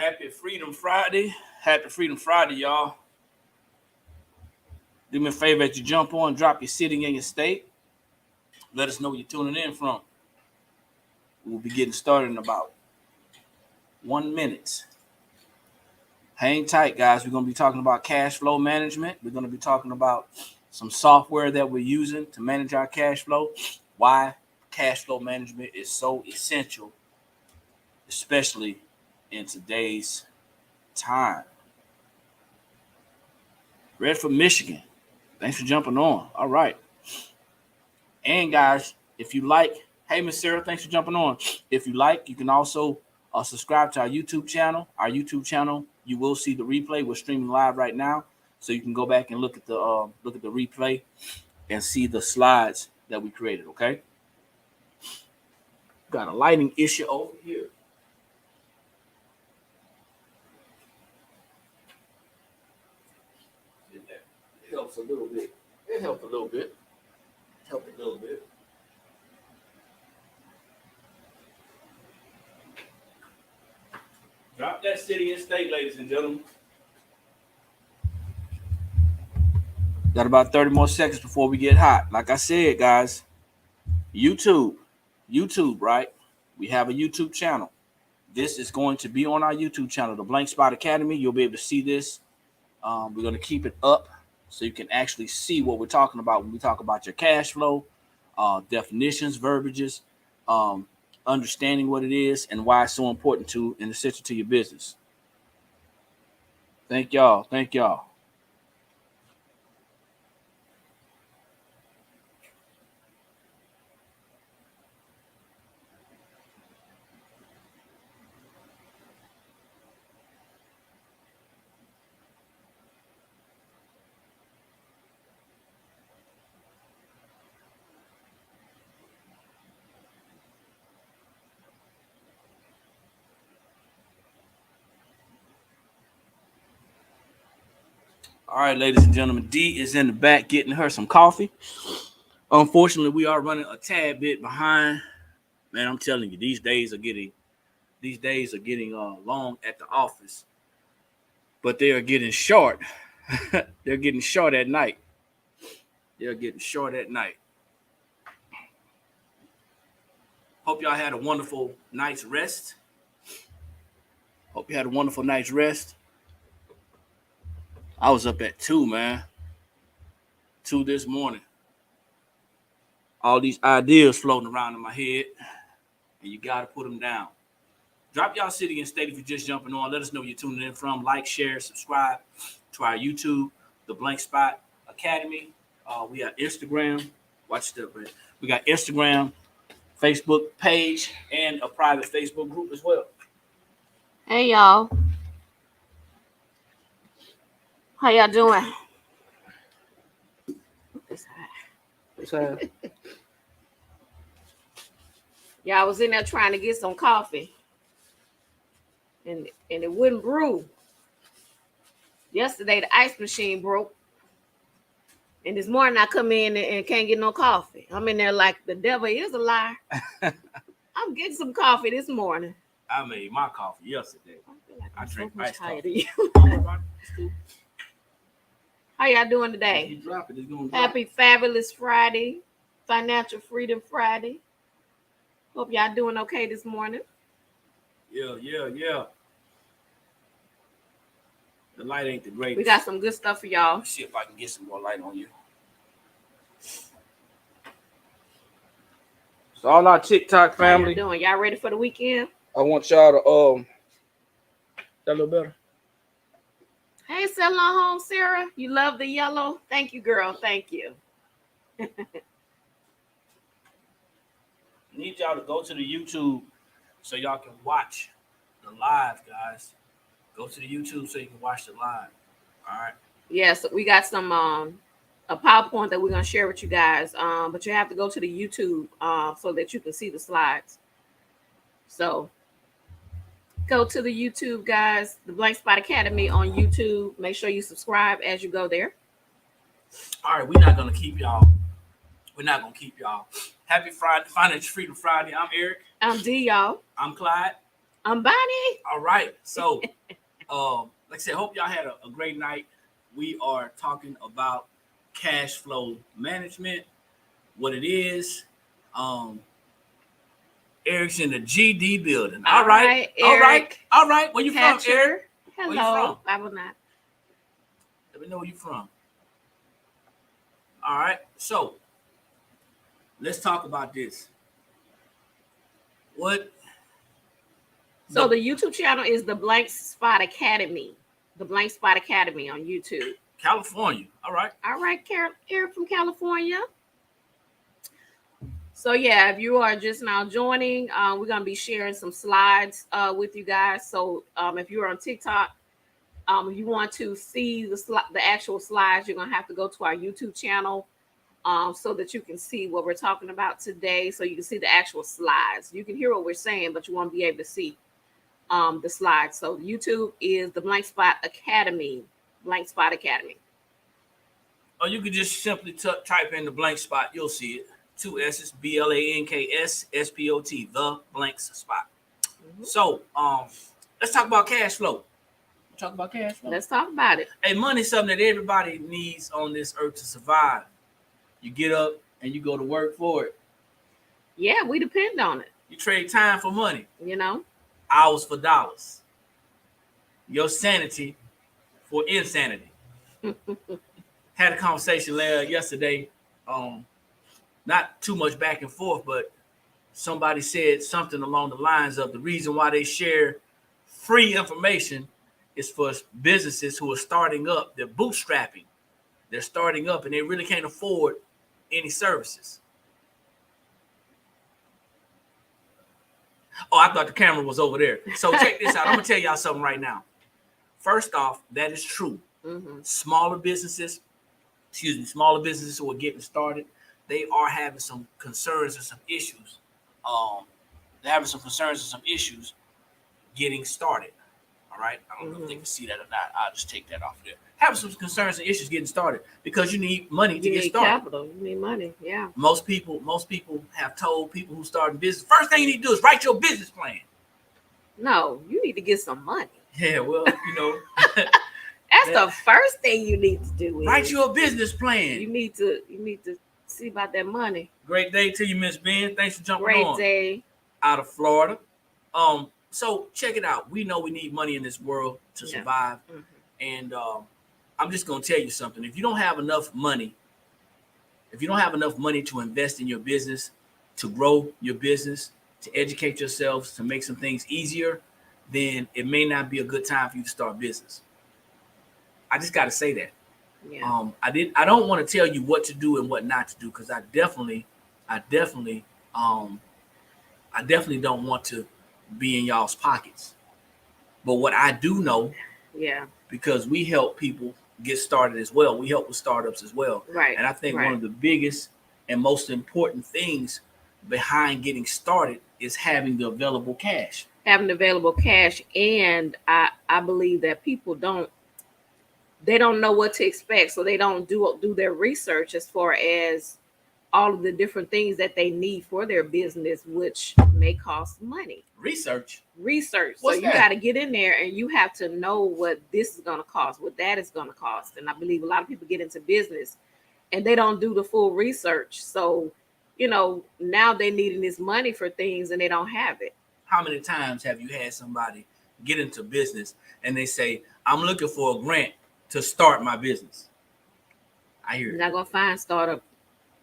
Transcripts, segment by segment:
Happy Freedom Friday. Happy Freedom Friday, y'all. Do me a favor as you jump on, drop your city and your state. Let us know where you're tuning in from. We'll be getting started in about 1 minute. Hang tight, guys. We're going to be talking about cash flow management. We're going to be talking about some software that we're using to manage our cash flow. Why cash flow management is so essential, especially in today's time. Red from Michigan. Thanks for jumping on. All right. And guys, if you like, hey, Miss Sarah, thanks for jumping on. If you like, you can also subscribe to our YouTube channel. Our YouTube channel, you will see the replay. We're streaming live right now, so you can go back and look at the replay and see the slides that we created. Okay. Got a lighting issue over here. It helps a little bit. It helped a little bit. Helped a little bit. Drop that city and state, ladies and gentlemen. Got about 30 more seconds before we get hot. Like I said, guys, YouTube, right? We have a YouTube channel. This is going to be on our YouTube channel, the Blank Spot Academy. You'll be able to see this. We're going to keep it up so you can actually see what we're talking about when we talk about your cash flow, definitions, verbiages, understanding what it is and why it's so important to and essential to your business. Thank y'all. Thank y'all. All right, ladies and gentlemen, D is in the back getting her some coffee. Unfortunately, we are running a tad bit behind. Man, I'm telling you, these days are getting long at the office, but they are getting short. They're getting short at night. Hope y'all had a wonderful night's rest. I was up at 2, man. 2 this morning. All these ideas floating around in my head, and you got to put them down. Drop y'all city and state if you're just jumping on. Let us know where you're tuning in from. Like, share, subscribe to our YouTube, The Blank Spot Academy. We got Instagram. We got Instagram, Facebook page, and a private Facebook group as well. Hey, y'all. How y'all doing? Yeah, I was in there trying to get some coffee, and it wouldn't brew. Yesterday, the ice machine broke, and this morning I come in and can't get no coffee. I'm in there like the devil is a liar. I'm getting some coffee this morning. I made my coffee yesterday. I drank iced coffee. How y'all doing today? Happy Fabulous Friday, Financial Freedom Friday. Hope y'all doing okay this morning. Yeah. The light ain't the greatest. We got some good stuff for y'all. Let's see if I can get some more light on you. So all our TikTok family. How y'all doing? Y'all ready for the weekend? I want y'all to that a little better. Hey, Selling Home, Sarah. You love the yellow? Thank you, girl. Thank you. Need y'all to go to the YouTube so y'all can watch the live, guys. Go to the YouTube so you can watch the live. All right. Yes, we got some a PowerPoint that we're gonna share with you guys. But you have to go to the YouTube so that you can see the slides. So go to the YouTube, guys, the Blank Spot Academy on YouTube. Make sure you subscribe as you go there. All right, we're not gonna keep y'all. Happy Friday, Financial Freedom Friday. I'm Eric. I'm D, y'all. I'm Clyde. I'm Bonnie. All right. So, like I said, hope y'all had a great night. We are talking about cash flow management, what it is. Eric's in the GD building. All right. All right. All right. Where you from, Eric? Hello. Where you from? I will not. Let me know where you from. All right. So, let's talk about this. So the YouTube channel is the Blank Spot Academy. The Blank Spot Academy on YouTube. California. All right. All right, Eric from California. So yeah, if you are just now joining, we're gonna be sharing some slides with you guys. So if you're on TikTok, if you want to see the actual slides, you're gonna have to go to our YouTube channel so that you can see what we're talking about today. So you can see the actual slides. You can hear what we're saying, but you won't be able to see the slides. So YouTube is the Blank Spot Academy. Blank Spot Academy. Or you could just simply type in the Blank Spot. You'll see it. 2 S's, BLANKSSPOT, the Blank Spot. Mm-hmm. So let's talk about cash flow. Let's talk about it. Hey, money's something that everybody needs on this earth to survive. You get up and you go to work for it. Yeah, we depend on it. You trade time for money. You know? Hours for dollars. Your sanity for insanity. Had a conversation yesterday. Not too much back and forth, but somebody said something along the lines of the reason why they share free information is for businesses who are starting up. They're bootstrapping. They're starting up and they really can't afford any services. Oh, I thought the camera was over there. So check this out. I'm going to tell y'all something right now. First off, that is true. Mm-hmm. Smaller businesses who are getting started, they are having some concerns and some issues. They're having some concerns and some issues getting started. All right. I don't know if they can see that or not. I'll just take that off there. Having some concerns and issues getting started because you need money to get started. Capital. You need money. Yeah. Most people have told people who start in business, first thing you need to do is write your business plan. No, you need to get some money. Yeah, well, you know. That's the first thing you need to do. Write you a business plan. You need to see about that money. Great day to you, Miss Ben. Thanks for jumping on. Great day. Out of Florida. So check it out. We know we need money in this world to survive. Mm-hmm. And I'm just gonna tell you something. If you don't have enough money to invest in your business, to grow your business, to educate yourselves, to make some things easier, then it may not be a good time for you to start business. I just got to say that. Yeah. I don't want to tell you what to do and what not to do because I definitely don't want to be in y'all's pockets. But what I do know, because we help people get started as well. We help with startups as well. Right. And I think one of the biggest and most important things behind getting started is having the available cash. And I believe that people don't know what to expect, so they don't do their research as far as all of the different things that they need for their business, which may cost money. Research. So you got to get in there and you have to know what this is going to cost, what that is going to cost. And I believe a lot of people get into business and they don't do the full research. So, now they're needing this money for things and they don't have it. How many times have you had somebody get into business and they say, I'm looking for a grant to start my business? I hear it. You're not going to find startup.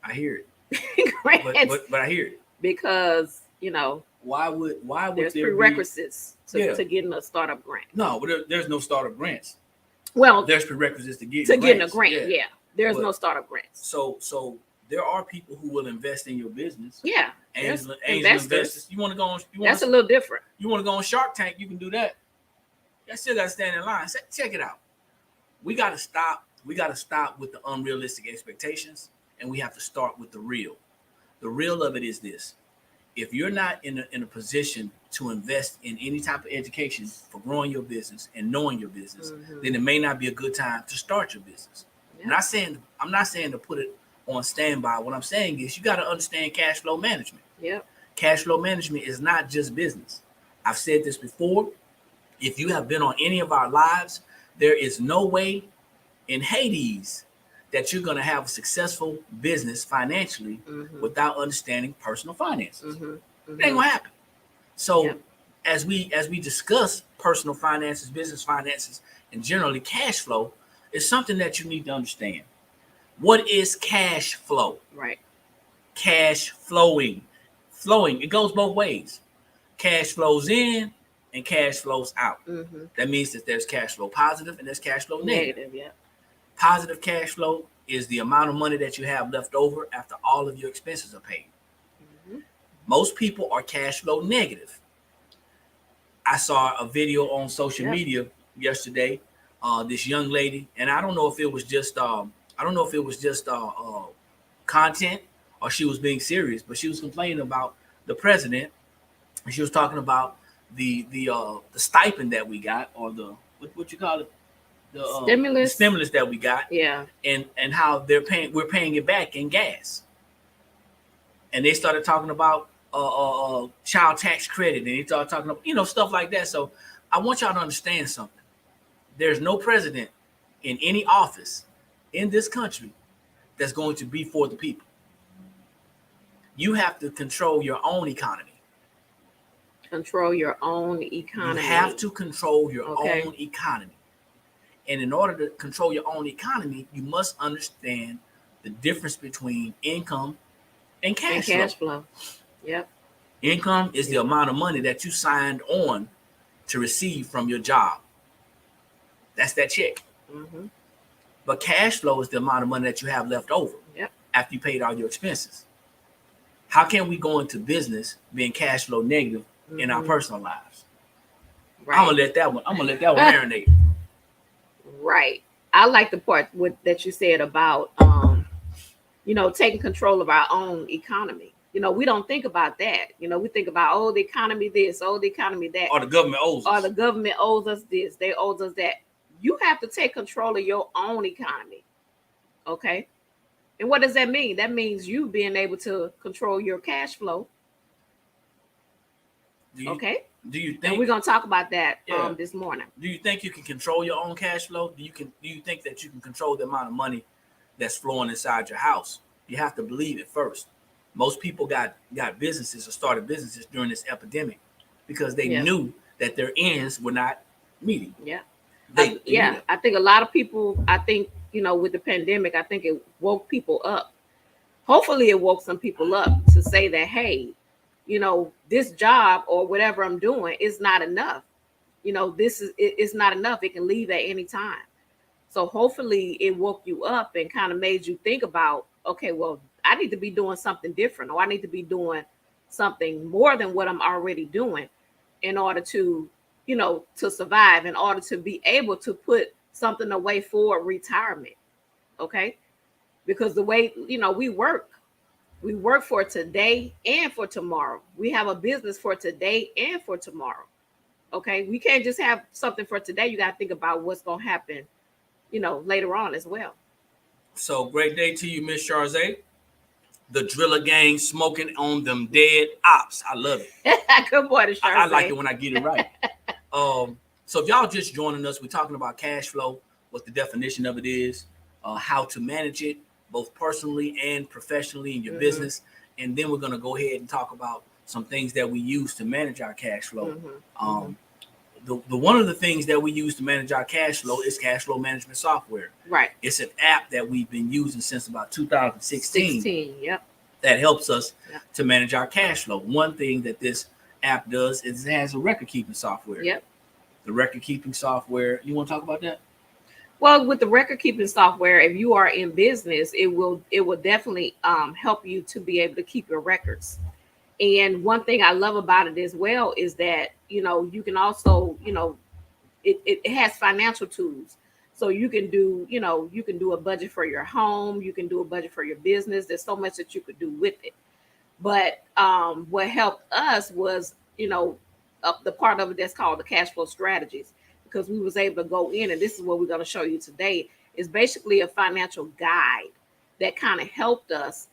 I hear it. but I hear it. Because, why would there's prerequisites to getting a startup grant. No, there's no startup grants. Well, there's prerequisites to getting a grant. Yeah. There's no startup grants. So there are people who will invest in your business. Yeah. Angel investors. You want to go on? That's a little different. You want to go on Shark Tank? You can do that. I still got to stand in line. Check it out. We got to stop. We got to stop with the unrealistic expectations, and we have to start with the real. The real of it is this: if you're not in a position to invest in any type of education for growing your business and knowing your business, then it may not be a good time to start your business. Yeah. I'm not saying to put it on standby. What I'm saying is you got to understand cash flow management. Yep. Cash flow management is not just business. I've said this before. If you have been on any of our lives, there is no way in Hades that you're going to have a successful business financially without understanding personal finances. It ain't going to happen. So as we discuss personal finances, business finances, and generally cash flow, is something that you need to understand. What is cash flow? Right. Cash flowing. It goes both ways. Cash flows in and cash flows out. That means that there's cash flow positive and there's cash flow negative. Positive cash flow is the amount of money that you have left over after all of your expenses are paid. Most people are cash flow negative. I saw a video on social media yesterday. This young lady, and I don't know if it was just content or she was being serious, but she was complaining about the president, and she was talking about the stipend that we got, or the what you call it, the stimulus that we got, and how we're paying it back in gas. And they started talking about child tax credit, and they started talking about stuff like that. So I want y'all to understand something. There's no president in any office in this country that's going to be for the people. You have to control your own economy. Control your own economy. You have to control your own economy. And in order to control your own economy, you must understand the difference between income and cash flow. Yep. Income is the amount of money that you signed on to receive from your job. That's that check. But cash flow is the amount of money that you have left over after you paid all your expenses. How can we go into business being cash flow negative in our personal lives? Right. I'm gonna let that one marinate. Right. I like the part that you said about taking control of our own economy. We don't think about that. We think about, the economy this, the economy that. Or the government owes us. Or the government owes us this, they owe us that. You have to take control of your own economy. Okay? And what does that mean? That means you being able to control your cash flow. Do you think? And we're gonna talk about that this morning. Do you think you can control your own cash flow? Do you think that you can control the amount of money that's flowing inside your house? You have to believe it first. Most people got businesses or started businesses during this epidemic because they knew that their ends were not meeting. I think a lot of people, with the pandemic, I think it woke people up. Hopefully it woke some people up to say that, hey, this job or whatever I'm doing is not enough. It's not enough. It can leave at any time. So hopefully it woke you up and kind of made you think about, okay, well, I need to be doing something different, or I need to be doing something more than what I'm already doing in order to to survive, in order to be able to put something away for retirement. Okay. Because the way, we work for today and for tomorrow. We have a business for today and for tomorrow. Okay. We can't just have something for today. You got to think about what's going to happen, later on as well. So great day to you, Miss Charzay. The driller gang smoking on them dead ops. I love it. Good morning, Charzay. I like it when I get it right. So if y'all just joining us, we're talking about cash flow, what the definition of it is, how to manage it, both personally and professionally in your business. And then we're going to go ahead and talk about some things that we use to manage our cash flow. The one of the things that we use to manage our cash flow is Cashflow Management Software. Right. It's an app that we've been using since about 2016. That helps us to manage our cash flow. One thing that this app does is it has a record keeping software. The record keeping software. You want to talk about that? Well, with the record keeping software, if you are in business, it will definitely help you to be able to keep your records. And one thing I love about it as well is that, you can also, it has financial tools. So you can do, you can do a budget for your home. You can do a budget for your business. There's so much that you could do with it. But what helped us was, the part of it that's called the Cashflow Strategies, because we was able to go in, and this is what we're going to show you today, is basically a financial guide that kind of helped us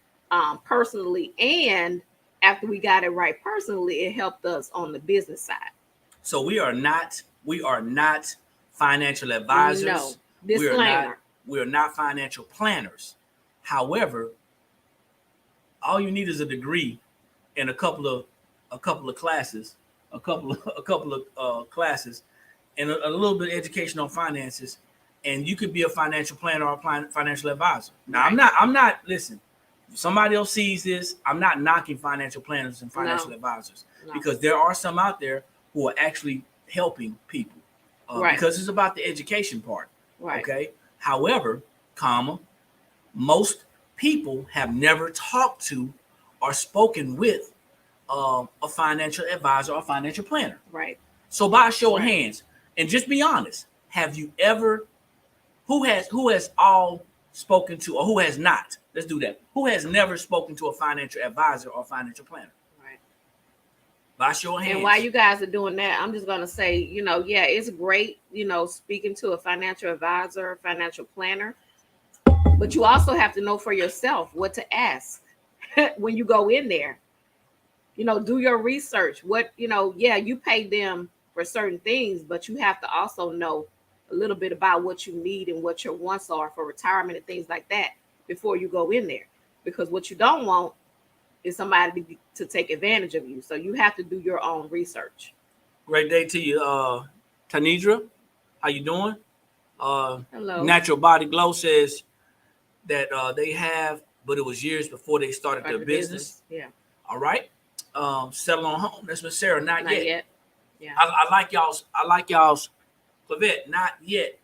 personally, and after we got it right personally, it helped us on the business side. So we are not financial advisors. No. Disclaimer. We are not financial planners. However, all you need is a degree and a couple of classes, classes, and a little bit of education on finances, and you could be a financial planner or a financial advisor. Now, Right. I'm not. Listen, if somebody else sees this, I'm not knocking financial planners and financial advisors because there are some out there who are actually helping people because it's about the education part. Right. Okay. However, most people have never talked to or spoken with a financial advisor or financial planner. Right. So by a show of hands, and just be honest, have you ever, who has all spoken to, or who has not? Let's do that. Who has never spoken to a financial advisor or financial planner? Right. By a show of hands. And while you guys are doing that, I'm just going to say, it's great, speaking to a financial advisor, financial planner, but you also have to know for yourself what to ask when you go in there. Do your research. You pay them for certain things, but you have to also know a little bit about what you need and what your wants are for retirement and things like that before you go in there. Because what you don't want is somebody to take advantage of you. So you have to do your own research. Great day to you, Tanidra. How you doing? Hello. Natural Body Glow says that they have, but it was years before they started their business. Yeah. All right. Settle on home. That's Miss Sarah. Not yet. Yeah. I like y'all's Clavette. Not yet,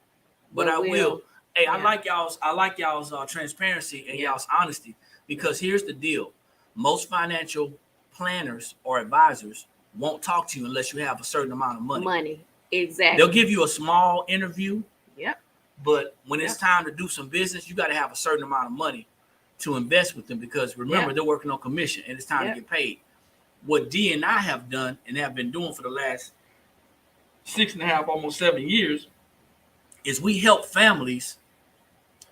but I will. Hey, yeah. I like y'all's transparency and y'all's honesty, because here's the deal. Most financial planners or advisors won't talk to you unless you have a certain amount of money. Exactly. They'll give you a small interview. Yep. But when it's time to do some business, you got to have a certain amount of money to invest with them, because remember, they're working on commission and it's time to get paid. What D and I have done and have been doing for the last 6.5, almost 7 years, is we help families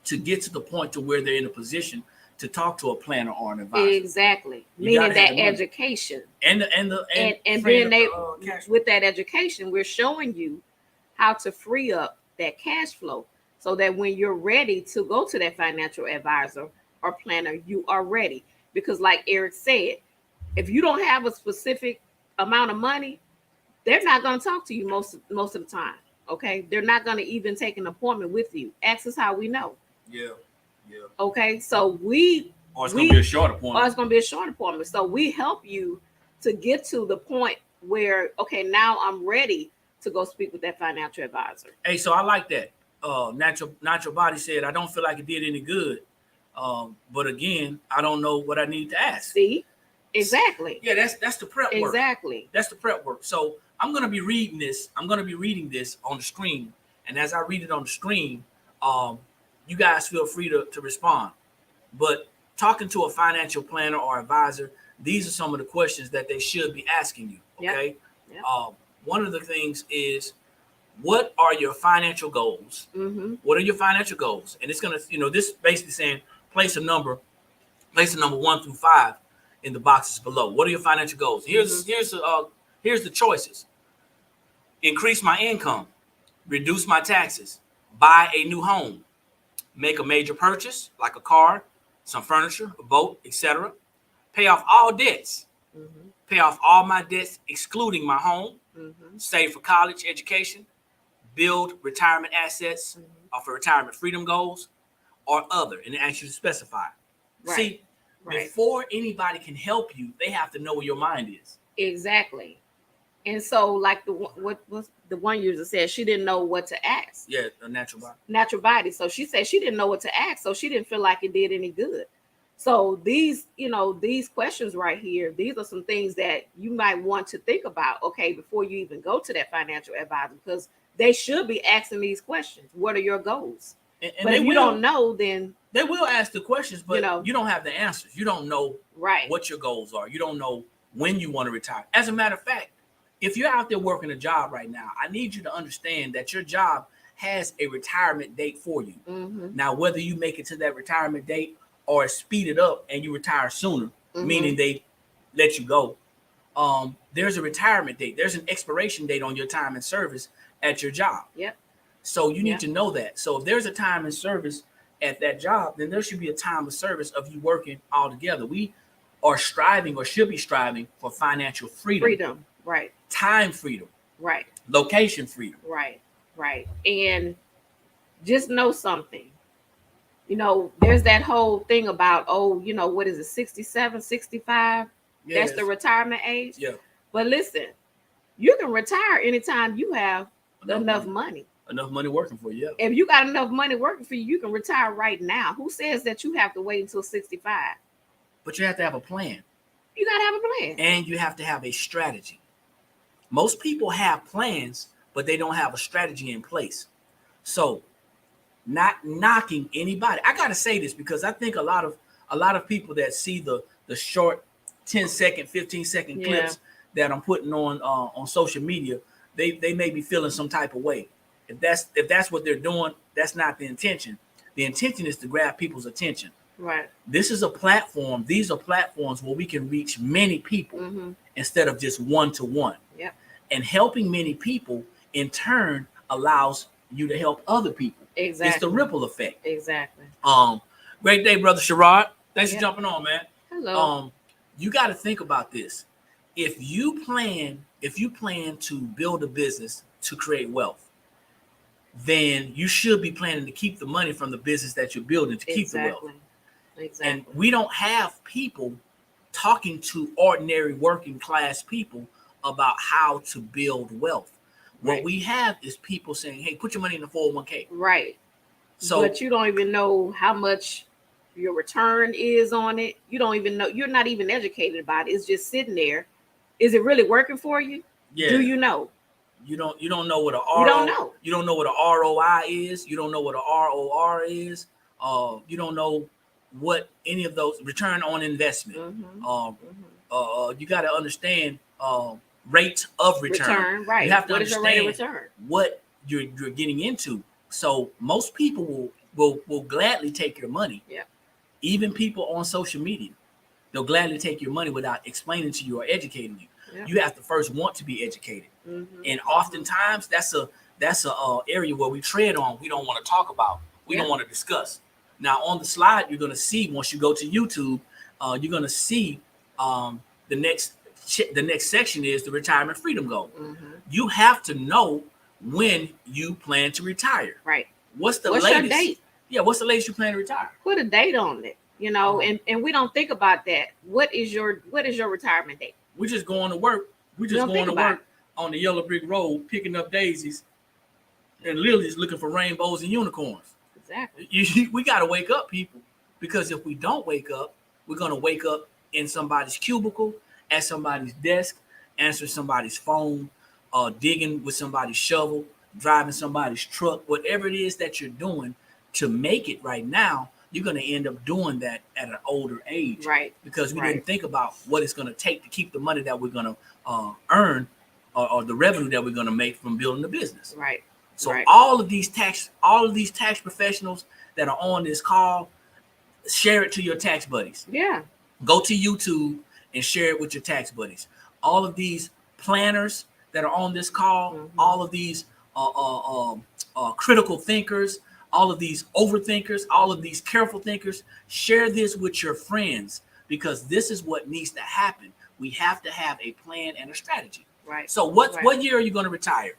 to get to the point to where they're in a position to talk to a planner or an advisor. Exactly. Meaning that education. And then with that education, we're showing you how to free up that cash flow so that when you're ready to go to that financial advisor or planner, you are ready. Because like Eric said, if you don't have a specific amount of money, they're not going to talk to you most of the time. Okay. They're not going to even take an appointment with you. Ask us how we know. Yeah. Okay. So or it's going to be a short appointment. So we help you to get to the point where, okay, now I'm ready to go speak with that financial advisor. Hey, so I like that. Natural Body said, I don't feel like it did any good. But again, I don't know what I need to ask. See? Exactly. Yeah, that's the prep work. Exactly. That's the prep work. So I'm going to be reading this. I'm going to be reading this on the screen. And as I read it on the screen, you guys feel free to respond. But talking to a financial planner or advisor, these are some of the questions that they should be asking you. Okay. Yep. One of the things is, what are your financial goals? Mm-hmm. What are your financial goals? And it's going to, this basically saying place a number 1 through 5 in the boxes below. What are your financial goals? Here's the choices. Increase my income, reduce my taxes, buy a new home, make a major purchase like a car, some furniture, a boat, etc. Pay off all debts. Mm-hmm. Pay off all my debts, excluding my home. Mm-hmm. Save for college education, build retirement assets, or for retirement freedom goals, or other, and it asks you to specify. Right. See, before anybody can help you, they have to know where your mind is. Exactly. And so, like the one user said, she didn't know what to ask. Yeah, a natural body. Natural body. So she said she didn't know what to ask, so she didn't feel like it did any good. So these questions right here, these are some things that you might want to think about, okay, before you even go to that financial advisor, because they should be asking these questions. What are your goals? And but if you don't know, then they will ask the questions, but you don't have the answers. You don't know what your goals are. You don't know when you want to retire. As a matter of fact, if you're out there working a job right now, I need you to understand that your job has a retirement date for you. Mm-hmm. Now, whether you make it to that retirement date or speed it up and you retire sooner, meaning they let you go, there's a retirement date. There's an expiration date on your time in service at your job. Yep. So you need to know that. So if there's a time in service at that job, then there should be a time of service of you working all together. We are striving, or should be striving, for financial freedom. Freedom, right. Time freedom. Right. Location freedom. Right, right. And just know something. You know, there's that whole thing about, what is it, 67, 65? Yes. That's the retirement age. Yeah. But listen, you can retire anytime you have enough money. Enough money working for you. Yeah. If you got enough money working for you, you can retire right now. Who says that you have to wait until 65? But you have to have a plan. You got to have a plan. And you have to have a strategy. Most people have plans, but they don't have a strategy in place. So, not knocking anybody. I got to say this because I think a lot of people that see the short 10-second, 15-second clips that I'm putting on social media, they may be feeling some type of way. If that's what they're doing, that's not the intention. The intention is to grab people's attention. Right. This is a platform. These are platforms where we can reach many people instead of just one-to-one. Yep. And helping many people in turn allows you to help other people. Exactly. It's the ripple effect. Exactly. Great day, Brother Sherrod. Thanks for jumping on, man. Hello. You got to think about this. If you plan to build a business to create wealth, then you should be planning to keep the money from the business that you're building to keep the wealth. Exactly. And we don't have people talking to ordinary working class people about how to build wealth. Right. What we have is people saying, hey, put your money in the 401k. Right. So, but you don't even know how much your return is on it. You don't even know. You're not even educated about it. It's just sitting there. Is it really working for you? Yeah. Do you know? You don't know what you don't know. You don't know what a ROI is. You don't know what a ROR is. You don't know what any of those return on investment. You got to understand rate of return. Right. You have to what understand is your rate of return? What you're getting into. So most people will gladly take your money. Yeah. Even people on social media, they'll gladly take your money without explaining to you or educating you. Yeah. You have to first want to be educated. And oftentimes that's a area where we tread on. We don't want to talk about. We don't want to discuss. Now on the slide, you're going to see, once you go to YouTube, you're going to see the next section is the retirement freedom goal. You have to know when you plan to retire. Right. What's latest? Your date? Yeah. What's the latest you plan to retire? Put a date on it. You know, and we don't think about that. What is your retirement date? We're just going to work. We're just going to work on the yellow brick road, picking up daisies, and literally just looking for rainbows and unicorns. Exactly. We got to wake up, people, because if we don't wake up, we're going to wake up in somebody's cubicle, at somebody's desk, answering somebody's phone, digging with somebody's shovel, driving somebody's truck, whatever it is that you're doing to make it right now. You're going to end up doing that at an older age. Right. Because we didn't think about what it's going to take to keep the money that we're going to earn or the revenue that we're going to make from building the business. Right. So all of these tax professionals that are on this call, share it to your tax buddies. Yeah. Go to YouTube and share it with your tax buddies. All of these planners that are on this call, all of these critical thinkers, all of these overthinkers, all of these careful thinkers, share this with your friends, because this is what needs to happen. We have to have a plan and a strategy. Right. So what year are you going to retire?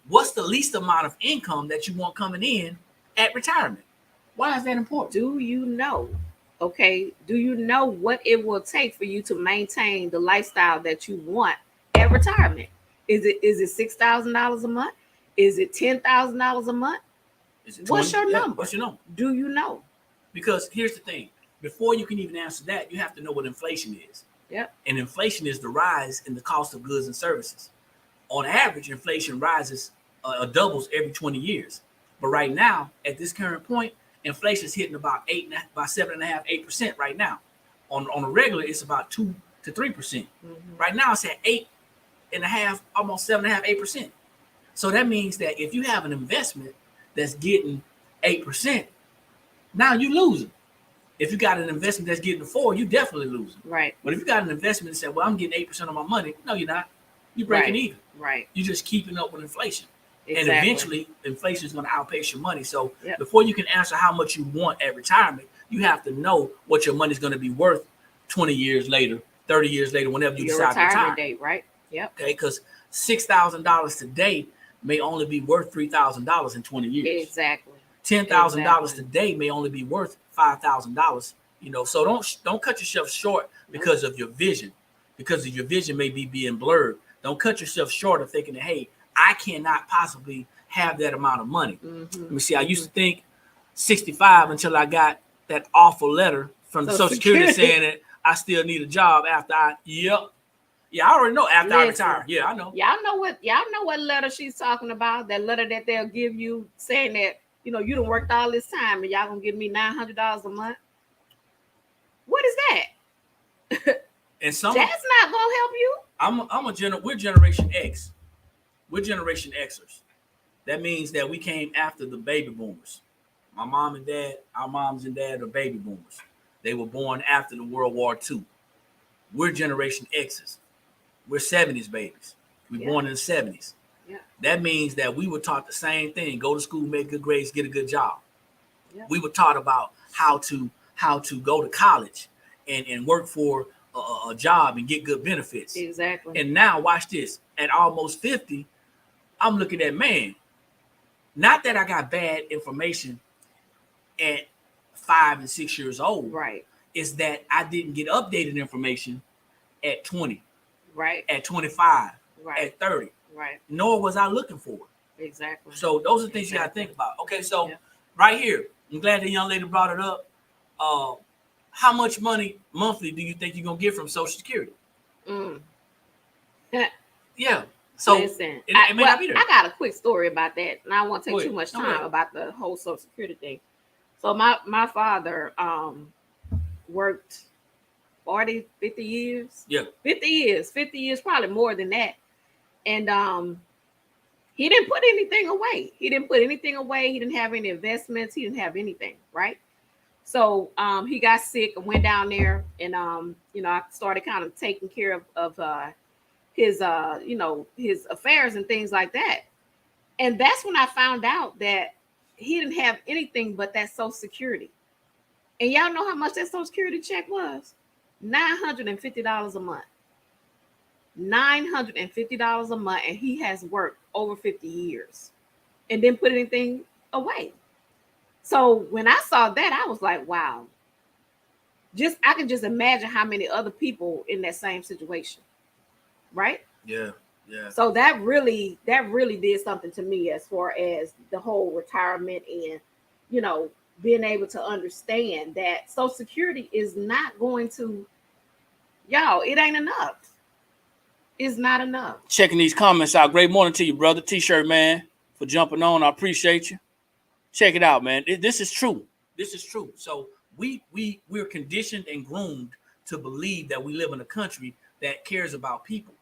What's the least amount of income that you want coming in at retirement? Why is that important? Do you know? Okay. Do you know what it will take for you to maintain the lifestyle that you want at retirement? Is it $6,000 a month? Is it $10,000 a month? What's your number? What's your number? Do you know? Because here's the thing. Before you can even answer that, you have to know what inflation is. Yep. And inflation is the rise in the cost of goods and services. On average, inflation rises doubles every 20 years. But right now, at this current point, inflation is hitting about 7.5%, 8% right now. On a regular, it's about 2 to 3%. Right now, it's at 8.5%, almost 7.5%, 8%. So that means that if you have an investment that's getting 8%, now you're losing. If you got an investment that's getting 4, you definitely losing. Right. But if you got an investment that said, well, I'm getting 8% of my money, no, you're not. You're breaking even. Right. You're just keeping up with inflation. Exactly. And eventually, inflation is going to outpace your money. So before you can answer how much you want at retirement, you have to know what your money is going to be worth 20 years later, 30 years later, whenever you decide to retire. Retirement date, right? Yep. Okay, because $6,000 today may only be worth $3,000 in 20 years. Exactly. $10,000 today may only be worth $5,000. You know, so don't cut yourself short because of your vision, because of your vision may be being blurred. Don't cut yourself short of thinking that, hey, I cannot possibly have that amount of money. Let me see. I used to think 65 until I got that awful letter from the Social Security saying that I still need a job after I. Yeah, I already know after I retire. Yeah, I know. Y'all know what letter she's talking about. That letter that they'll give you saying that, you know, you done worked all this time and y'all gonna give me $900 a month. What is that? And some that's not gonna help you. We're Generation X. We're Generation Xers. That means that we came after the baby boomers. My mom and dad, our moms and dad are baby boomers. They were born after the World War II. We're Generation X's. We're 70s babies. We're born in the 70s. Yeah. That means that we were taught the same thing: go to school, make good grades, get a good job. Yeah. We were taught about how to go to college and work for a job and get good benefits. Exactly. And now watch this. At almost 50, I'm looking at, man, not that I got bad information at 5 and 6 years old. Right. It's that I didn't get updated information at 20. Right. At 25. Right. At 30. Right. Nor was I looking for it. Exactly. So those are things you got to think about. Okay, so right here, I'm glad the young lady brought it up. How much money monthly do you think you're going to get from Social Security? Yeah. So listen, it may not be there. I got a quick story about that, and I won't take too much time about the whole Social Security thing. So my father worked 40, 50 years. Yeah. 50 years, probably more than that. And he didn't put anything away. He didn't have any investments. He didn't have anything, right? So he got sick and went down there, and I started kind of taking care of his his affairs and things like that. And that's when I found out that he didn't have anything but that Social Security. And y'all know how much that Social Security check was? $950 a month. $950 a month, and he has worked over 50 years and didn't put anything away. So when I saw that, I was like, wow. I can just imagine how many other people in that same situation. Right? Yeah. Yeah. So that really did something to me as far as the whole retirement and, being able to understand that Social Security is not going to, it ain't enough. It's not enough. Checking these comments out. Great morning to you, brother. T-shirt man, for jumping on. I appreciate you. Check it out, man. This is true. This is true. So we're conditioned and groomed to believe that we live in a country that cares about people.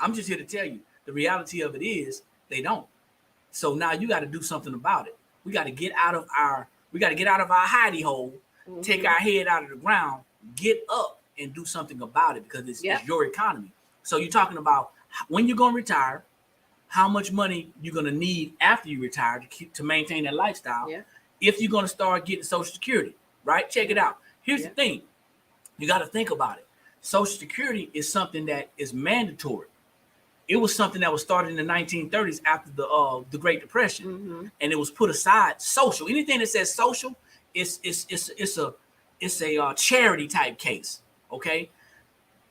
I'm just here to tell you, the reality of it is they don't. So now you got to do something about it. We got to get out of our hidey hole, take our head out of the ground, get up and do something about it, because it's your economy. So you're talking about when you're going to retire, how much money you're going to need after you retire to maintain that lifestyle. Yeah. If you're going to start getting Social Security, right? Check it out. Here's the thing. You got to think about it. Social Security is something that is mandatory. It was something that was started in the 1930s after the Great Depression, and it was put aside. Social, anything that says social, it's a charity type case. Okay,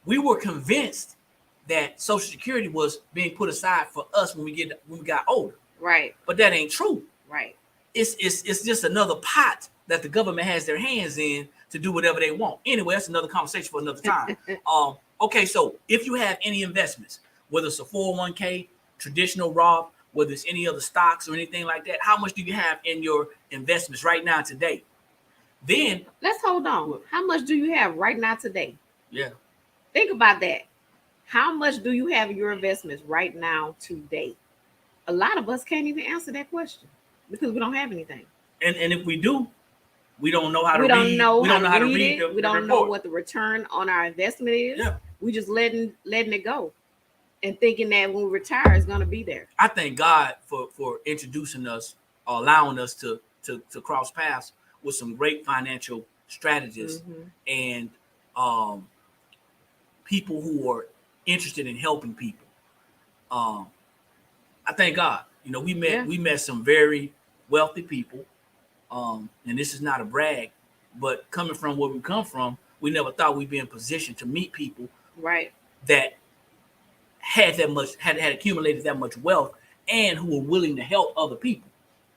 we were convinced that Social Security was being put aside for us when we got older. Right. But that ain't true. Right. It's just another pot that the government has their hands in to do whatever they want. Anyway, that's another conversation for another time. Okay, so if you have any investments, whether it's a 401k, traditional Roth, whether it's any other stocks or anything like that, how much do you have in your investments right now today? Then let's hold on. How much do you have right now today? Yeah. Think about that. How much do you have in your investments right now today? A lot of us can't even answer that question because we don't have anything. And if we do, We don't know how to we read. don't know We don't know how to read read it. We the don't know report. what the return on our investment is. Yeah. We just letting it go and thinking that when we retire it's gonna be there. I thank God for introducing us, allowing us to cross paths with some great financial strategists and people who are interested in helping people. I thank God. You know, we met some very wealthy people, and this is not a brag, but coming from where we come from, we never thought we'd be in position to meet people Right. that had accumulated that much wealth and who were willing to help other people.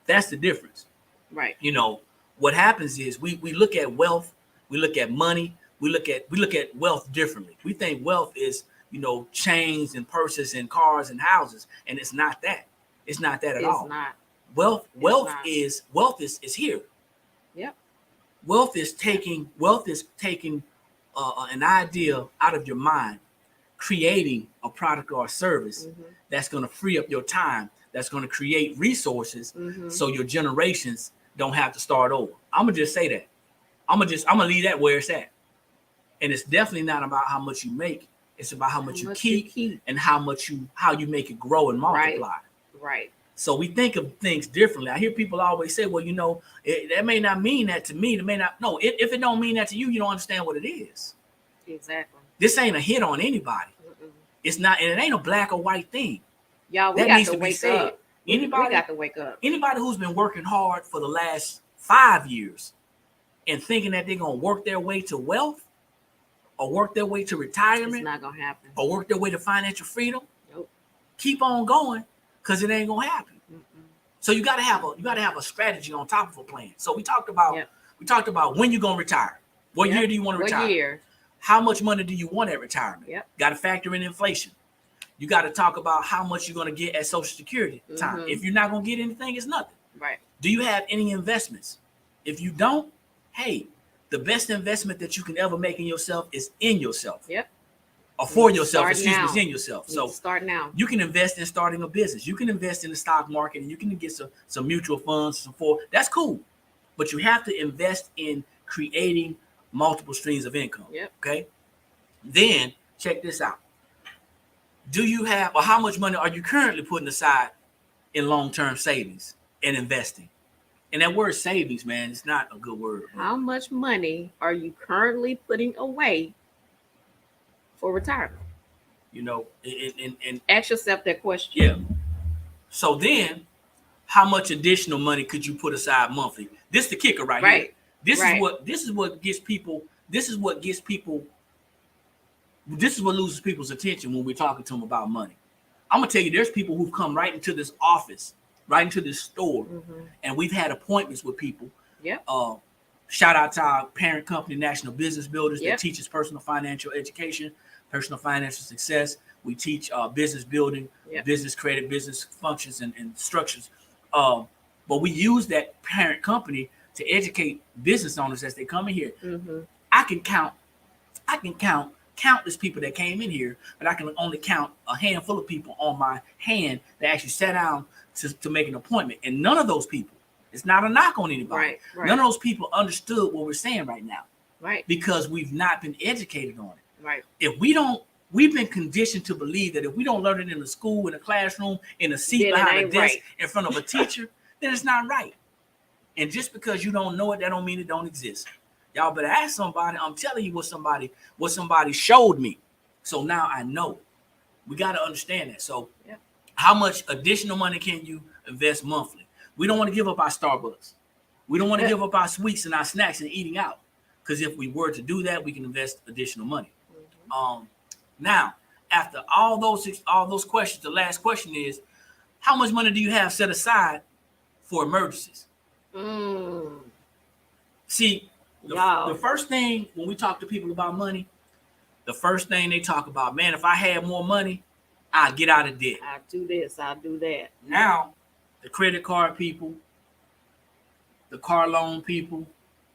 That's the difference. Right. You know, what happens is we look at wealth, we look at money, we look at wealth differently. We think wealth is, you know, chains and purses and cars and houses, and it's not that. It's not that at all. It's not. Wealth is here. Yep. Wealth is taking an idea out of your mind, creating a product or a service that's going to free up your time, that's going to create resources so your generations don't have to start over. I'm gonna just say that. I'm gonna leave that where it's at. And it's definitely not about how much you make. It's about how much you keep and how you make it grow and multiply. Right. So we think of things differently. I hear people always say, well, you know, that may not mean that to me. It may not. No, if it don't mean that to you, you don't understand what it is. Exactly. This ain't a hit on anybody. It's not, and it ain't a black or white thing. Y'all, we got to wake up. We got to wake up. Anybody who's been working hard for the last 5 years and thinking that they're going to work their way to wealth or work their way to retirement, it's not going to happen. Or work their way to financial freedom, nope. Keep on going because it ain't going to happen. So you got to have a strategy on top of a plan. So we talked about when you're going to retire. What year do you want to retire? What year? How much money do you want at retirement? Yep. Got to factor in inflation. You got to talk about how much you're going to get at Social Security time. If you're not going to get anything, it's nothing. Right. Do you have any investments? If you don't, hey, the best investment that you can ever make in yourself is in yourself. Yep. Or for yourself, is in yourself. So start now. You can invest in starting a business. You can invest in the stock market, and you can get some mutual funds, that's cool. But you have to invest in creating multiple streams of income. Yep. Okay. Then check this out. Do you have, or how much money are you currently putting aside in long-term savings and investing? And that word savings, man, it's not a good word. How much money are you currently putting away for retirement? You know, and ask yourself that question. Yeah. So then, how much additional money could you put aside monthly? This is the kicker right here. This is what gets people. This is what loses people's attention when we're talking to them about money. I'm gonna tell you, there's people who've come right into this office, right into this store, and we've had appointments with people. Yep. Shout out to our parent company, National Business Builders, that teaches personal financial education, personal financial success. We teach business building, business credit, business functions and structures. But we use that parent company to educate business owners as they come in here. I can count countless people that came in here, but I can only count a handful of people on my hand that actually sat down to make an appointment. And none of those people, it's not a knock on anybody. Right. None of those people understood what we're saying right now. Right. Because we've not been educated on it. Right. We've been conditioned to believe that if we don't learn it in the school, in the classroom, in a seat then behind a desk, in front of a teacher, then it's not right. And just because you don't know it, that don't mean it don't exist. Y'all better ask somebody. I'm telling you what somebody showed me. So now I know. We got to understand that. So how much additional money can you invest monthly? We don't want to give up our Starbucks. We don't want to give up our sweets and our snacks and eating out. Because if we were to do that, we can invest additional money. Now, after all those questions, the last question is, how much money do you have set aside for emergencies? See, the first thing when we talk to people about money, the first thing they talk about, man, if I had more money, I'd get out of debt. I'll do this, I'll do that. Now, the credit card people, the car loan people,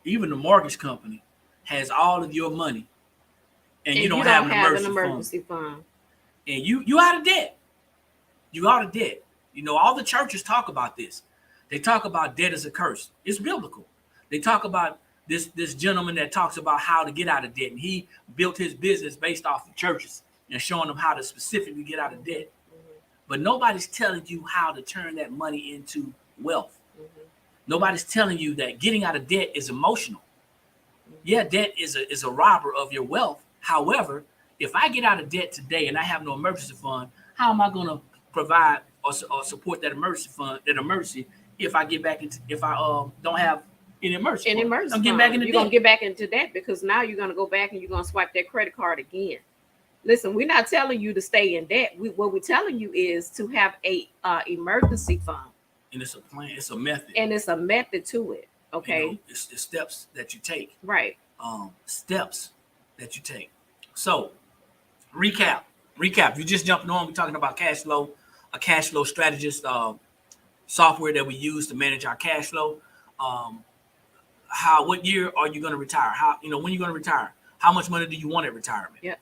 even the mortgage company has all of your money, and you don't have an emergency fund. And you out of debt. You out of debt. You know, all the churches talk about this. They talk about debt as a curse. It's biblical. They talk about this gentleman that talks about how to get out of debt, and he built his business based off of churches and showing them how to specifically get out of debt. But nobody's telling you how to turn that money into wealth. Nobody's telling you that getting out of debt is emotional. Yeah, debt is a robber of your wealth. However, if I get out of debt today and I have no emergency fund, how am I going to provide or support that emergency if I get back into, if I don't have any emergency fund? I'm getting back into debt. You're going to get back into debt because now you're going to go back and you're going to swipe that credit card again. Listen, we're not telling you to stay in debt. What we're telling you is to have a emergency fund. And it's a plan. It's a method. And it's a method to it. Okay. You know, it's the steps that you take. Right. Steps that you take. So, recap. If you're just jumping on, we're talking about cash flow, a cash flow strategist software that we use to manage our cash flow. What year are you going to retire? When you're going to retire? How much money do you want at retirement? Yep.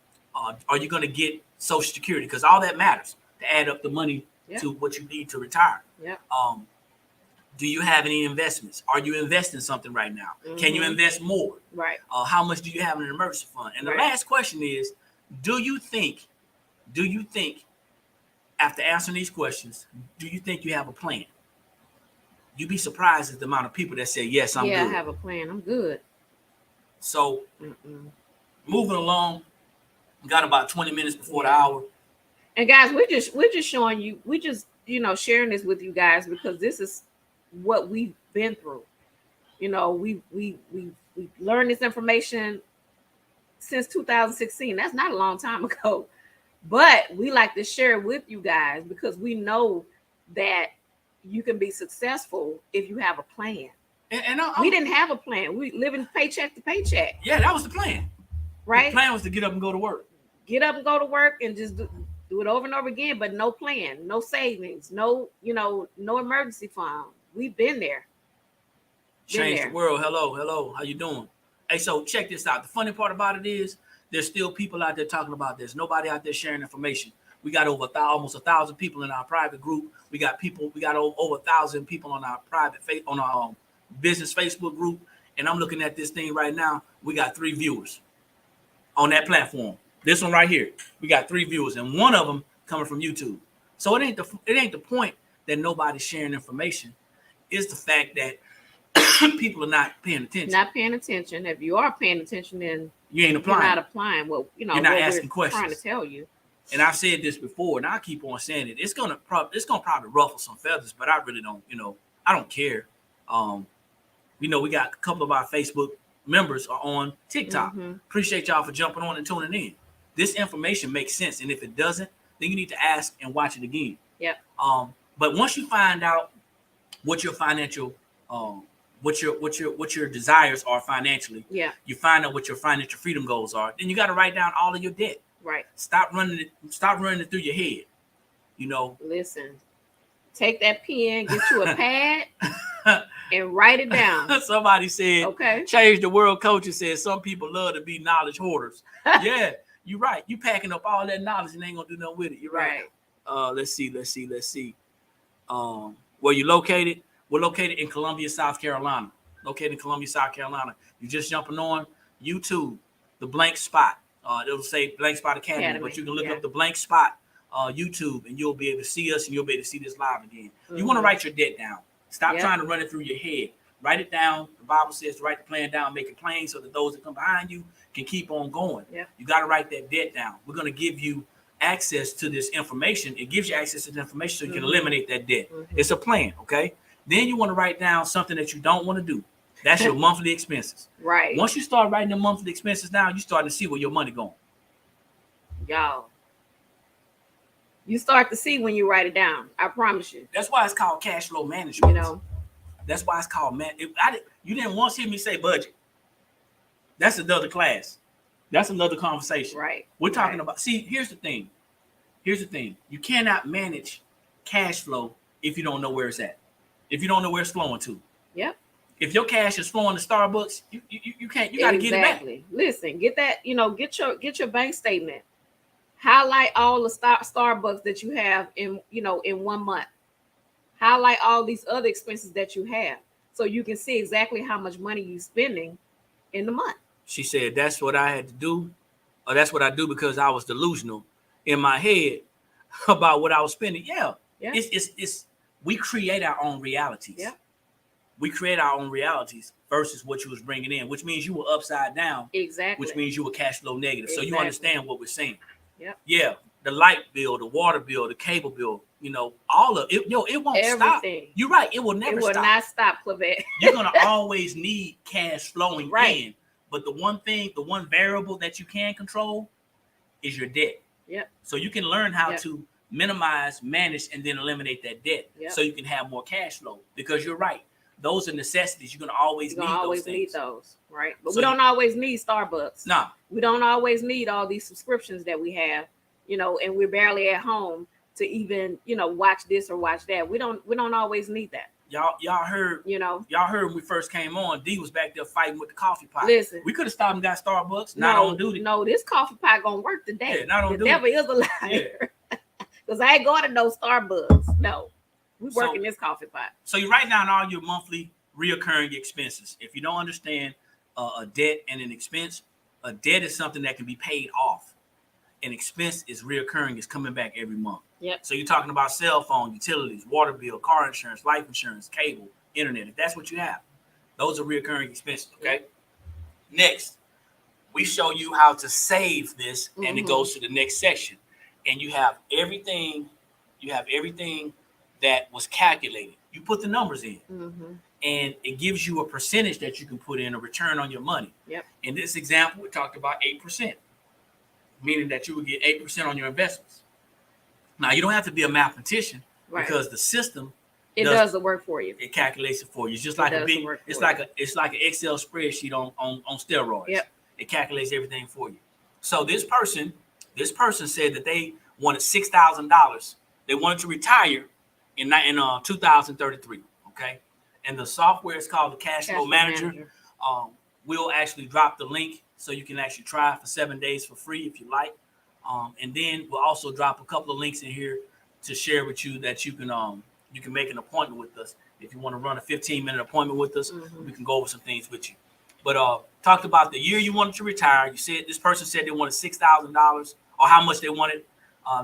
Are you going to get Social Security? Because all that matters to add up the money to what you need to retire. Yeah. Do you have any investments? Are you investing something right now? Can you invest more? Right. How much do you have in an emergency fund? And the last question is, do you think, after answering these questions, do you think you have a plan? You'd be surprised at the amount of people that say, yes, I'm good. Yeah, I have a plan. I'm good. So moving along, we got about 20 minutes before the hour. And guys, we're just showing you, sharing this with you guys because this is what we've been through. We learned this information since 2016. That's not a long time ago, but we like to share it with you guys because we know that you can be successful if you have a plan. And we didn't have a plan. We living paycheck to paycheck. Yeah, that was the plan. Right. The plan was to get up and go to work. Get up and go to work and just do it over and over again, but no plan, no savings, no emergency fund. We've been there. Change the world. Hello. How you doing? Hey, so check this out. The funny part about it is there's still people out there talking about this. Nobody out there sharing information. We got almost 1,000 people in our private group. We got over 1,000 people on our on our business Facebook group. And I'm looking at this thing right now. We got 3 viewers on that platform. This one right here, we got 3 viewers, and one of them coming from YouTube. So it ain't the point that nobody's sharing information. It's the fact that people are not paying attention. Not paying attention. If you are paying attention, then you ain't applying. You're not applying. Well, you're not asking questions. Trying to tell you. And I've said this before, and I keep on saying it. It's gonna probably ruffle some feathers, but I really don't. I don't care. We got a couple of our Facebook members are on TikTok. Appreciate y'all for jumping on and tuning in. This information makes sense, and if it doesn't, then you need to ask and watch it again. Yep. But once you find out what your financial, what your desires are financially, you find out what your financial freedom goals are. Then you got to write down all of your debt. Right. Stop running it through your head. Listen, take that pen, get you a pad, and write it down. Somebody said, okay. Change the world coach said some people love to be knowledge hoarders. Yeah, you're right. You packing up all that knowledge and ain't gonna do nothing with it. You're right. Let's see. Where you located? We're located in Columbia, South Carolina. You just jumping on YouTube, the Blank Spot. It'll say Blank Spot Academy, but you can look up the Blank Spot YouTube, and you'll be able to see us, and you'll be able to see this live again. You want to write your debt down. Stop trying to run it through your head. Write it down. The Bible says to write the plan down, make it plain, so that those that come behind you can keep on going. You got to write that debt down. We're going to give you access to this information. It gives you access to the information so you can eliminate that debt. It's a plan, okay? Then you want to write down something that you don't want to do. That's your monthly expenses. Right. Once you start writing the monthly expenses down, you start to see where your money going. Y'all, you start to see when you write it down. I promise you. That's why it's called cash flow management. That's why it's called you didn't once hear me say budget. That's another class. That's another conversation. Right. We're talking about. See, here's the thing. You cannot manage cash flow if you don't know where it's at. If you don't know where it's flowing to. Yep. If your cash is flowing to Starbucks, you can't. You got to get it back. Listen, get that. Get your bank statement. Highlight all the Starbucks that you have in 1 month. Highlight all these other expenses that you have. so you can see exactly how much money you're spending in the month. She said that's what I had to do, or that's what I do because I was delusional in my head about what I was spending. Yeah. It's we create our own realities. Yeah. We create our own realities versus what you was bringing in, which means you were upside down. Exactly. Which means you were cash flow negative. So you understand what we're saying. Yep. Yeah. The light bill, the water bill, the cable bill, all of it. It won't stop. You're right. It will never stop. It will not stop, Clavet. You're going to always need cash flowing in. But the one variable that you can control is your debt. Yep. So you can learn how to minimize, manage, and then eliminate that debt so you can have more cash flow. Because you're right. Those are necessities. You're going to always need those, right? But so we don't always need Starbucks. No. We don't always need all these subscriptions that we have, and we're barely at home to even, watch this or watch that. We don't always need that. Y'all heard, y'all heard when we first came on, D was back there fighting with the coffee pot. Listen. We could have stopped and got Starbucks. Not on duty. No, this coffee pot gonna work today. Yeah, not on duty. The devil is a liar. Because I ain't going to no Starbucks. No. We working this coffee pot. So you write down all your monthly reoccurring expenses. If you don't understand a debt and an expense, a debt is something that can be paid off. An expense is reoccurring, is coming back every month. Yep. So you're talking about cell phone, utilities, water bill, car insurance, life insurance, cable, internet. If that's what you have, those are reoccurring expenses. Okay. Yep. Next, we show you how to save this, and it goes to the next section. And you have everything. That was calculated. You put the numbers in, and it gives you a percentage that you can put in a return on your money. Yep. In this example, we talked about 8%, meaning that you would get 8% on your investments. Now, you don't have to be a mathematician because the system does the work for you. It calculates it for you. It's just like it's like an Excel spreadsheet on steroids. Yep. It calculates everything for you. So this person said that they wanted $6,000. They wanted to retire in 2033, okay? And the software is called the Cashflow Manager. We'll actually drop the link so you can actually try it for 7 days for free if you like. And then we'll also drop a couple of links in here to share with you that you can make an appointment with us. If you want to run a 15-minute appointment with us, we can go over some things with you. But talked about the year you wanted to retire. You said this person said they wanted $6,000 or how much they wanted.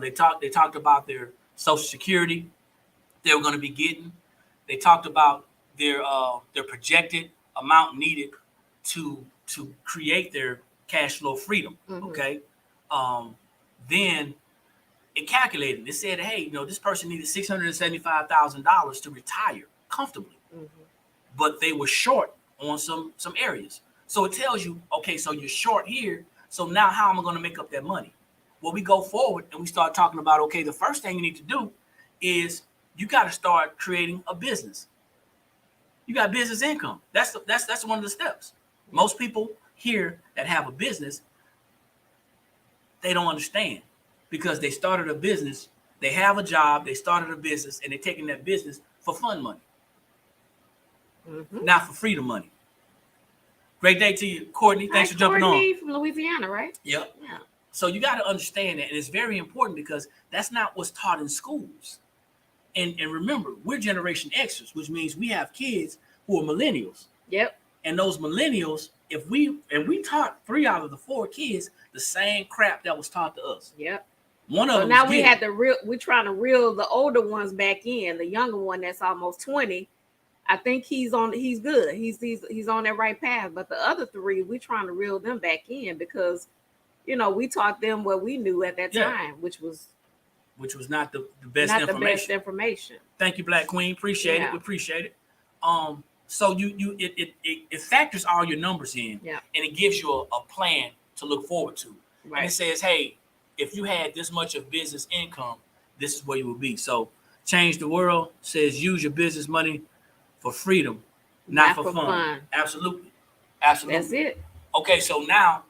They talked about their Social Security they were going to be getting. They talked about their projected amount needed to create their cash flow freedom. Okay. Then it calculated. It said, hey, this person needed $675,000 to retire comfortably, but they were short on some areas. So it tells you, okay, so you're short here. So now how am I going to make up that money? Well, we go forward and we start talking about, okay, the first thing you need to do is you got to start creating a business. You got business income. That's one of the steps. Most people here that have a business, they don't understand because they started a business. They have a job. They started a business and they're taking that business for fun money, not for freedom money. Great day to you, Courtney. Thanks for jumping on. Courtney from Louisiana, right? Yep. Yeah. So you got to understand that, and it's very important because that's not what's taught in schools. And remember, we're Generation Xers, which means we have kids who are millennials. Yep. And those millennials, we taught 3 out of the 4 kids the same crap that was taught to us. Yep. One of them. Now we're trying to reel the older ones back in. The younger one that's almost 20, I think he's good. He's on that right path. But the other 3, we're trying to reel them back in because, we taught them what we knew at that time, which was not the best information. The best information. Thank you, Black Queen. Appreciate it. We appreciate it. So it factors all your numbers in, and it gives you a plan to look forward to. Right. And it says, hey, if you had this much of business income, this is where you would be. So Change the World says use your business money for freedom, not for fun. Absolutely. That's it. Okay, so now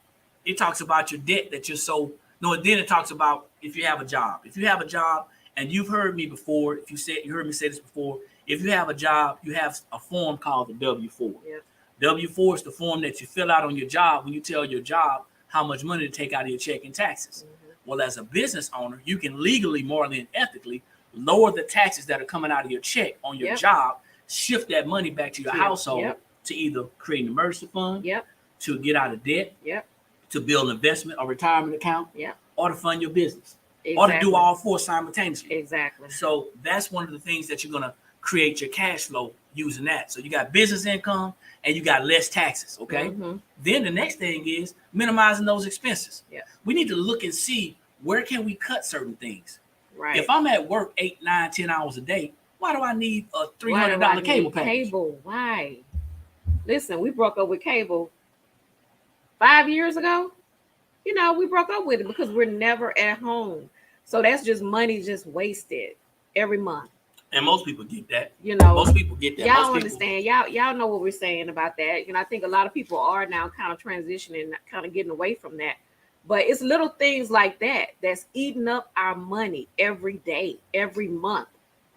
it talks about your debt that you're so. No, then it talks about if you have a job. If you have a job, and you've heard me before, you heard me say this before, if you have a job, you have a form called the W-4. Yep. W-4 is the form that you fill out on your job when you tell your job how much money to take out of your check and taxes. Well, as a business owner, you can legally, morally, and ethically lower the taxes that are coming out of your check on your job shift that money back to your household to either create an emergency fund, to get out of debt, to build an investment or retirement account, or to fund your business, or to do all four simultaneously. Exactly. So that's one of the things that you're going to create your cash flow using that. So you got business income and you got less taxes, okay? Then the next thing is minimizing those expenses. We need to look and see where can we cut certain things. Right. If I'm at work 8, 9, 10 hours a day, why do I need a $300 cable package? Cable, why? Listen, we broke up with cable 5 years ago. You know, we broke up with it because we're never at home. So that's just money just wasted every month. And most people get that. You know, most people get that. Y'all understand. Y'all know what we're saying about that. You know, I think a lot of people are now kind of transitioning, kind of getting away from that. But it's little things like that that's eating up our money every day, every month.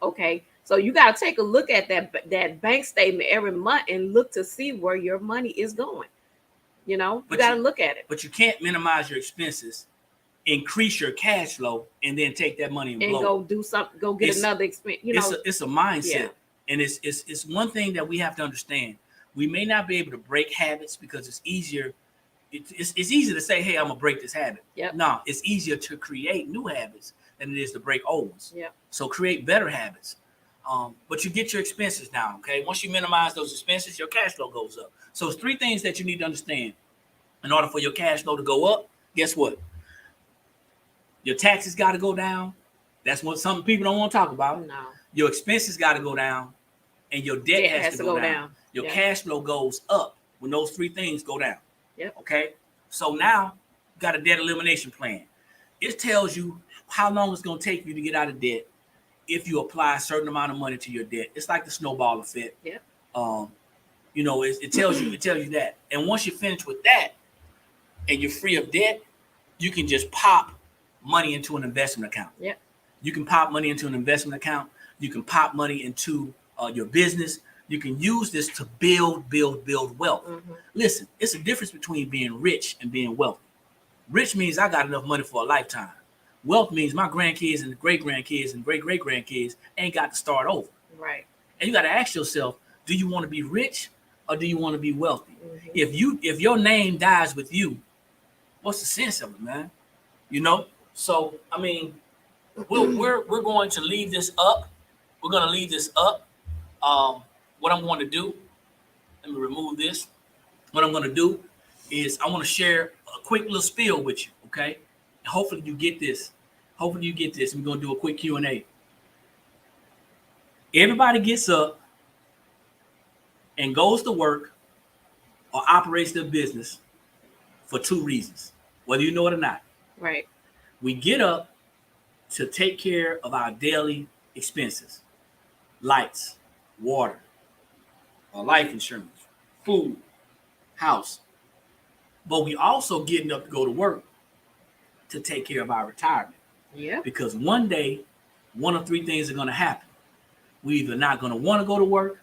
Okay. So you got to take a look at that bank statement every month and look to see where your money is going. You know, you got to look at it. But you can't minimize your expenses, increase your cash flow, and then take that money and blow go do something, go get another expense. You know, it's a mindset, and it's one thing that we have to understand. We may not be able to break habits because it's easier. It's easy to say, "Hey, I'm gonna break this habit." No, it's easier to create new habits than it is to break old ones. So create better habits. But you get your expenses down. Okay, once you minimize those expenses, your cash flow goes up. So it's three things that you need to understand in order for your cash flow to go up. Guess what? Your taxes got to go down. That's what some people don't want to talk about. No. Your expenses got to go down, and your debt has to go down. Your cash flow goes up when those three things go down. Okay. So now you got a debt elimination plan. It tells you how long it's going to take you to get out of debt if you apply a certain amount of money to your debt. It's like the snowball effect. You know, it tells you that. And once you finish with that and you're free of debt, you can just pop money into an investment account. You can pop money into an investment account. You can pop money into your business. You can use this to build wealth. Listen, it's a difference between being rich and being wealthy. Rich means I got enough money for a lifetime. Wealth means my grandkids and great-grandkids and great-great-grandkids ain't got to start over. Right. And you got to ask yourself, do you want to be rich or do you want to be wealthy? If your name dies with you, what's the sense of it, man? You know? So, I mean, we're going to leave this up. We're going to leave this up. What I'm going to do, let me remove this. What I'm going to do is I want to share a quick little spiel with you, okay? Hopefully you get this. We're going to do a quick Q&A. Everybody gets up and goes to work or operates their business for two reasons, whether you know it or not. Right. We get up to take care of our daily expenses, lights, water, life insurance, food, house. But we also getting up to go to work to take care of our retirement. Because one day, one of three things are going to happen. We're either not going to want to go to work,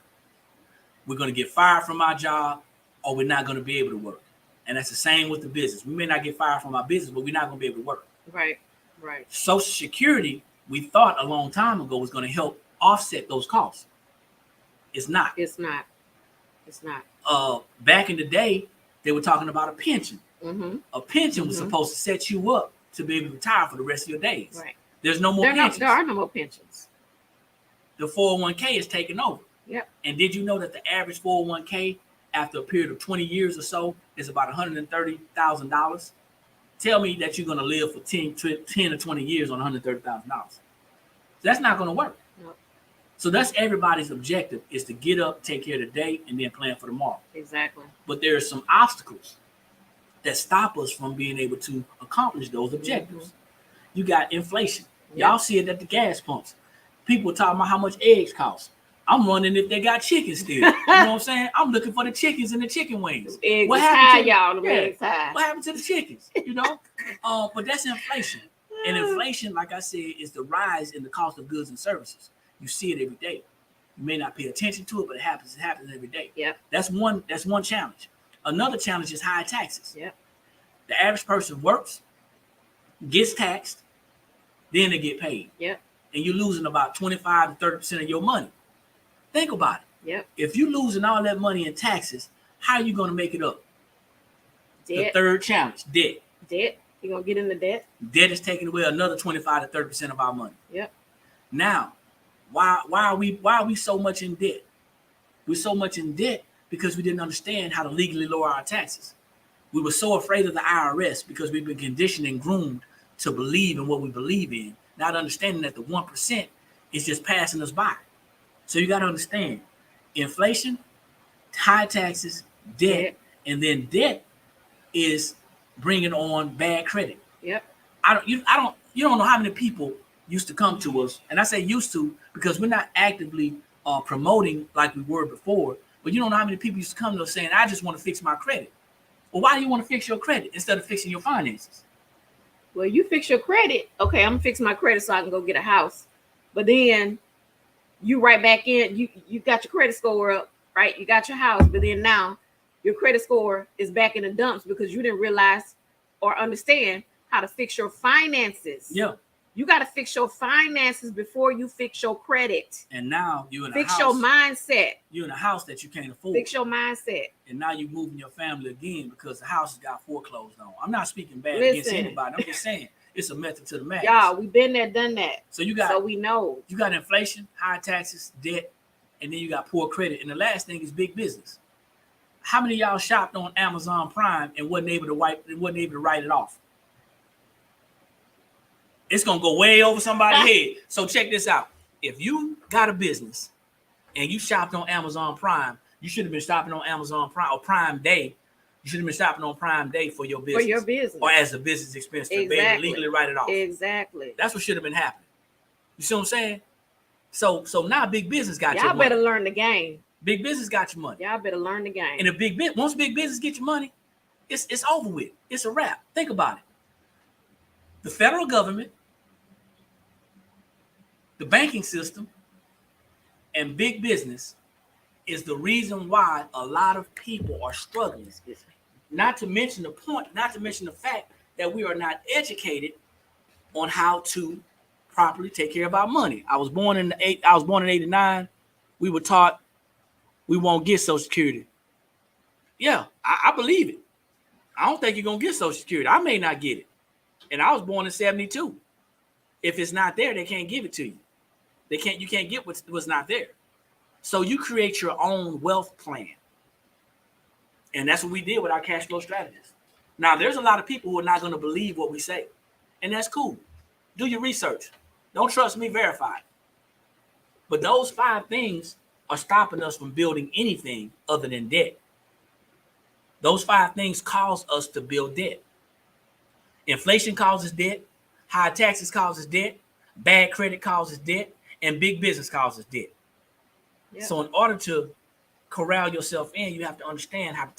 we're going to get fired from our job, or we're not going to be able to work. And that's the same with the business. We may not get fired from our business, but we're not going to be able to work. Right. Social Security, we thought a long time ago was going to help offset those costs. It's not. Back in the day, they were talking about a pension. A pension was supposed to set you up to be able to retire for the rest of your days. Right. There's no more pensions. There are no more pensions. The 401k is taking over. And did you know that the average 401k after a period of 20 years or so is about $130,000? Tell me that you're going to live for 10 or 20 years on $130,000. That's not going to work. Nope. So that's everybody's objective, is to get up, take care of the day, and then plan for tomorrow. Exactly. But there are some obstacles that stop us from being able to accomplish those objectives. You got inflation. Y'all see it at the gas pumps. People talking about how much eggs cost. I'm wondering if they got chicken still. You know what I'm saying? I'm looking for the chickens and the chicken wings. What happened to y'all? What happened to the chickens? You know? But that's inflation. And inflation, like I said, is the rise in the cost of goods and services. You see it every day. You may not pay attention to it, but it happens every day. That's one challenge. Another challenge is high taxes. The average person works, gets taxed, then they get paid. And you're losing about 25 to 30% of your money. Think about it. Yep. If you're losing all that money in taxes, how are you going to make it up? Debt. The third challenge, debt. Debt. You're going to get into debt. Debt is taking away another 25 to 30% of our money. Yep. Now, why are we so much in debt? We're so much in debt because we didn't understand how to legally lower our taxes. We were so afraid of the IRS because we've been conditioned and groomed to believe in what we believe in, not understanding that the 1% is just passing us by. So you got to understand, inflation, high taxes, debt, and then debt is bringing on bad credit. Yep. You don't know how many people used to come to us, and I say used to because we're not actively promoting like we were before, but you don't know how many people used to come to us saying, I just want to fix my credit. Well, why do you want to fix your credit instead of fixing your finances? Well, you fix your credit. Okay, I'm gonna fix my credit so I can go get a house. But then you right back in, you got your credit score up, right? You got your house, but then now your credit score is back in the dumps because you didn't realize or understand how to fix your finances. Yeah. You got to fix your finances before you fix your credit. And now you in a fix house. Your mindset. You're in a house that you can't afford. Fix your mindset. And now you're moving your family again because the house has got foreclosed on. I'm not speaking bad against anybody. I'm just saying it's a method to the madness. Y'all, we've been there, done that. So we know. You got inflation, high taxes, debt, and then you got poor credit. And the last thing is big business. How many of y'all shopped on Amazon Prime and wasn't able to write it off? It's going to go way over somebody's head. So check this out. If you got a business and you shopped on Amazon Prime, you should have been shopping on Amazon Prime or Prime Day. You should have been shopping on Prime Day for your business. For your business. Or as a business expense to be able to legally write it off. Exactly. That's what should have been happening. You see what I'm saying? So now big business got your money. Y'all better learn the game. Big business got your money. Y'all better learn the game. And once big business get your money, it's over with. It's a wrap. Think about it. The federal government, the banking system, and big business is the reason why a lot of people are struggling. Not to mention the fact that we are not educated on how to properly take care of our money. I was born in 89. We were taught we won't get Social Security. Yeah, I believe it. I don't think you're gonna get Social Security. I may not get it. And I was born in 72. If it's not there, they can't give it to you. You can't get what's not there. So you create your own wealth plan. And that's what we did with our cash flow strategies. Now, there's a lot of people who are not going to believe what we say. And that's cool. Do your research. Don't trust me, verify it. But those 5 things are stopping us from building anything other than debt. Those 5 things cause us to build debt. Inflation causes debt. High taxes causes debt. Bad credit causes debt. And big business causes debt. Yep. So in order to corral yourself in, you have to understand how to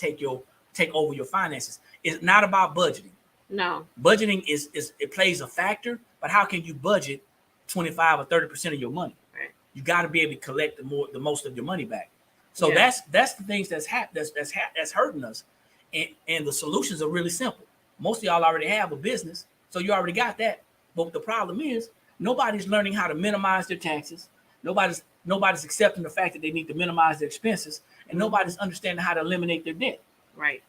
take over your finances. It's not about budgeting. No. Budgeting is it plays a factor, but how can you budget 25 or 30% of your money? Right. You got to be able to collect the most of your money back. So that's the things that's hurting us. And the solutions are really simple. Most of y'all already have a business, so you already got that. But the problem is nobody's learning how to minimize their taxes. Nobody's accepting the fact that they need to minimize their expenses, and nobody's understanding how to eliminate their debt. Right.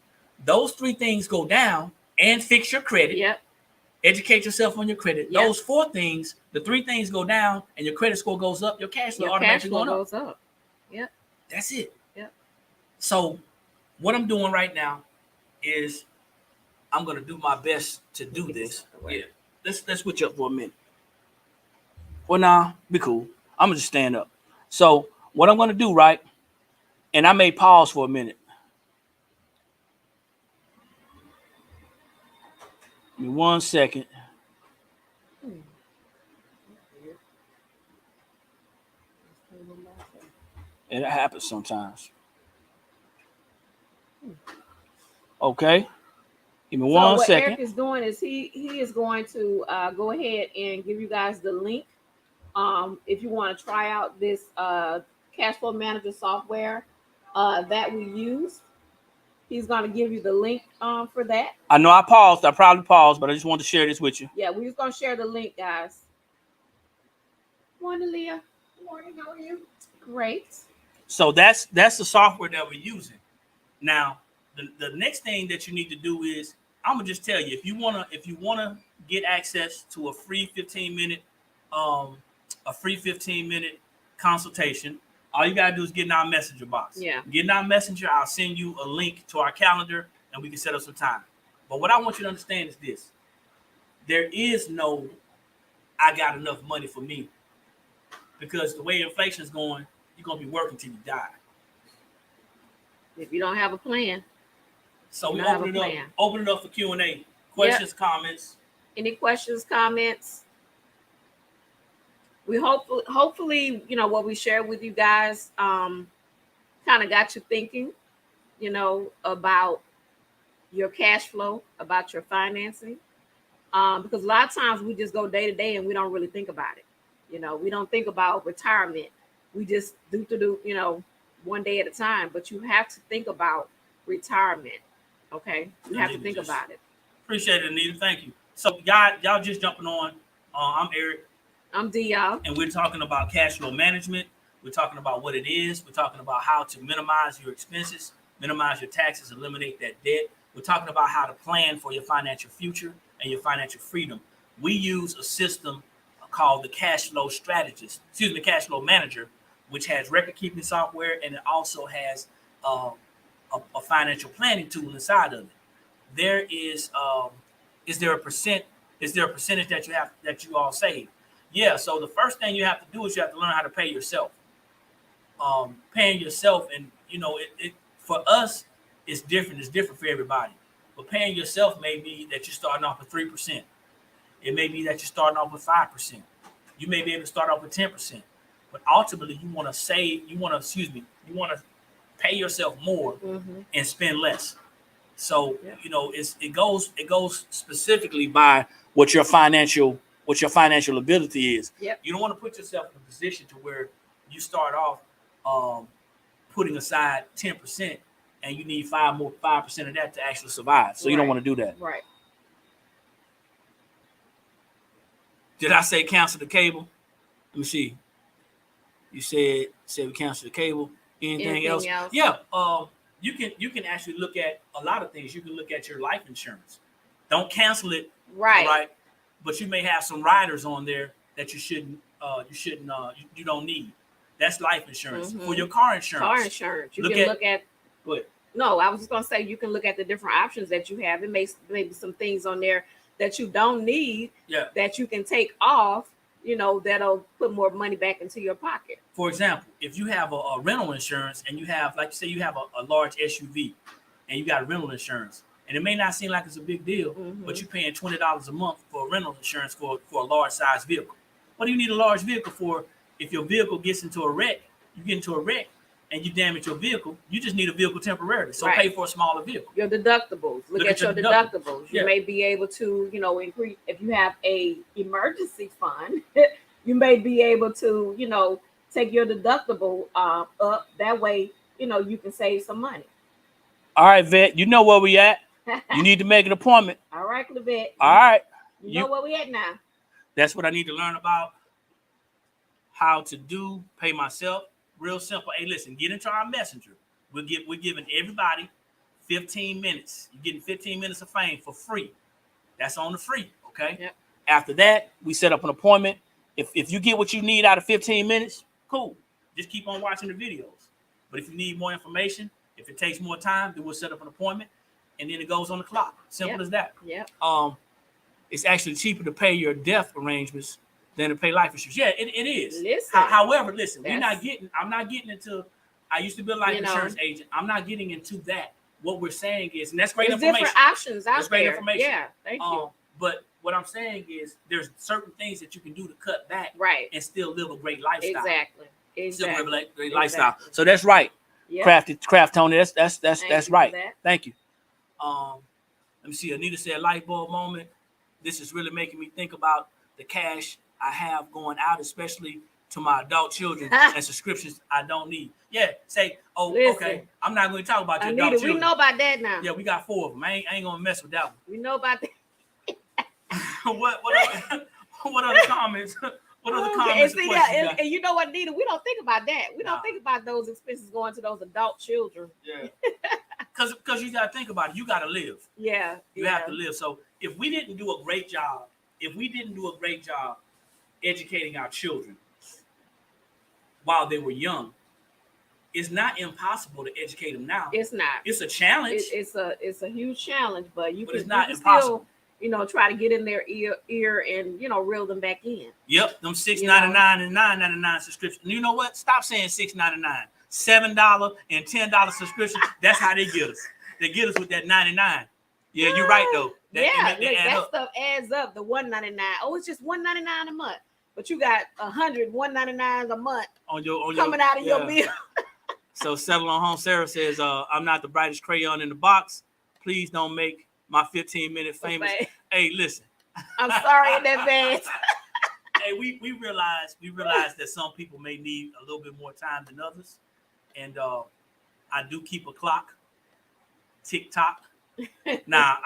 Those 3 things go down, and fix your credit. Yep. Educate yourself on your credit. Yep. Those 4 things, the 3 things go down, and your credit score goes up. Your cash flow automatically goes up. Yep. That's it. Yep. So what I'm doing right now is I'm going to do my best to do this. Yeah. Let's switch up for a minute. Well, nah, be cool. I'm going to just stand up. So what I'm going to do, right, and I may pause for a minute. Give me 1 second. It happens sometimes. Okay. Give me 1 second. What Eric is doing is he is going to go ahead and give you guys the link. If you want to try out this Cashflow Manager software that we use, he's going to give you the link for that. I know I paused. I probably paused, but I just wanted to share this with you. Yeah, we're just going to share the link, guys. Morning, Leah. Morning, how are you? Great. So that's the software that we're using. Now, the next thing that you need to do is, I'm gonna just tell you, if you wanna get access to a free 15-minute consultation, all you gotta do is get in our messenger box. Yeah. Get in our messenger, I'll send you a link to our calendar and we can set up some time. But what I want you to understand is this: there is no I got enough money for me, because the way inflation is going, you're gonna be working till you die. If you don't have a plan. So we open it up for Q&A. Questions, comments. Any questions, comments? We hopefully, you know, what we shared with you guys kind of got you thinking, you know, about your cash flow, about your financing. Because a lot of times we just go day to day and we don't really think about it. You know, we don't think about retirement. We just do, you know, one day at a time. But you have to think about retirement. Okay, you have to think about it. Appreciate it, Anita. Thank you. So, y'all just jumping on. I'm Eric. I'm D, y'all. And we're talking about cash flow management. We're talking about what it is. We're talking about how to minimize your expenses, minimize your taxes, eliminate that debt. We're talking about how to plan for your financial future and your financial freedom. We use a system called the Cashflow Strategist, Cash Flow Manager, which has record keeping software, and it also has a financial planning tool inside of it. There is there a percentage that you all save? Yeah. So the first thing you have to do is you have to learn how to pay yourself. Paying yourself, and you know, it for us it's different. It's different for everybody. But paying yourself may be that you're starting off with 3%. It may be that you're starting off with 5%. You may be able to start off with 10%. But ultimately, you want to save. You want to pay yourself more and spend less. So you know, it goes specifically by what your financial ability is. Yep. You don't want to put yourself in a position to where you start off putting aside 10% and you need 5% of that to actually survive. So you don't want to do that. Right. Did I say cancel the cable? Let me see. You said we cancel the cable. Anything else? Yeah. You can actually look at a lot of things. You can look at your life insurance. Don't cancel it. Right. But you may have some riders on there that you don't need. That's life insurance. For your car insurance. You can look at. What? No, I was just gonna say you can look at the different options that you have. It makes maybe some things on there that you don't need. Yeah. That you can take off. You know, that'll put more money back into your pocket. For example, if you have a rental insurance and you have, like you say, you have a large SUV and you got rental insurance, and it may not seem like it's a big deal, but you're paying $20 a month for rental insurance for a large size vehicle. What do you need a large vehicle for? If your vehicle gets into a wreck, and you damage your vehicle, you just need a vehicle temporarily. So pay for a smaller vehicle. Your deductibles. Look at your deductibles. You may be able to, you know, increase if you have a emergency fund. You may be able to, you know, take your deductible up. That way, you know, you can save some money. All right, Vet. You know where we at. You need to make an appointment. All right, Vet. All right. You know where we at now. That's what I need to learn about. How to pay myself. Real simple. Hey, listen, get into our messenger. We're giving everybody 15 minutes. You're getting 15 minutes of fame for free. That's on the free, okay? Yep. After that, we set up an appointment. If you get what you need out of 15 minutes, cool. Just keep on watching the videos. But if you need more information, if it takes more time, then we'll set up an appointment, and then it goes on the clock. Simple as that. Yeah. It's actually cheaper to pay your death arrangements than to pay life insurance. Yeah, it is. Listen. However, I'm not getting into, I used to be a life insurance agent. I'm not getting into that. What we're saying is, and that's great information. There's different options out there. Great information. Yeah, thank you. But what I'm saying is there's certain things that you can do to cut back and still live a great lifestyle. Exactly. Still live a great lifestyle. So that's right. Yep. Craft Tony. That's right. That. Thank you. Let me see. Anita said light bulb moment. This is really making me think about the cash I have going out, especially to my adult children and subscriptions I don't need. Yeah, say, okay, I'm not going to talk about your adult children. We know about that now. Yeah, we got 4 of them. I ain't going to mess with that one. We know about that. What other comments? What are the And comments? see that, and you know what, Nita? We don't think about that. We don't think about those expenses going to those adult children. Yeah. Because you got to think about it. You got to live. Yeah. You have to live. So if we didn't do a great job, educating our children while they were young, it's not impossible to educate them now. It's not. It's a challenge. It's a huge challenge, but it's not impossible. Still, try to get in their ear and reel them back in. Yep, them $6.99 and $9.99 subscription. You know what? Stop saying $6.99. $7 and $10 subscription. That's how they get us. They get us with that 99. Yeah, you're right though. That stuff adds up. The $1.99. Oh, it's just $1.99 a month, but you got 199 a month on your coming out of your bill. So Settle on Home Sarah says, I'm not the brightest crayon in the box. Please don't make my 15-minute famous. Okay. Hey, listen. I'm sorry in advance. Hey, we realize that some people may need a little bit more time than others. And I do keep a clock. Tick-tock. Now,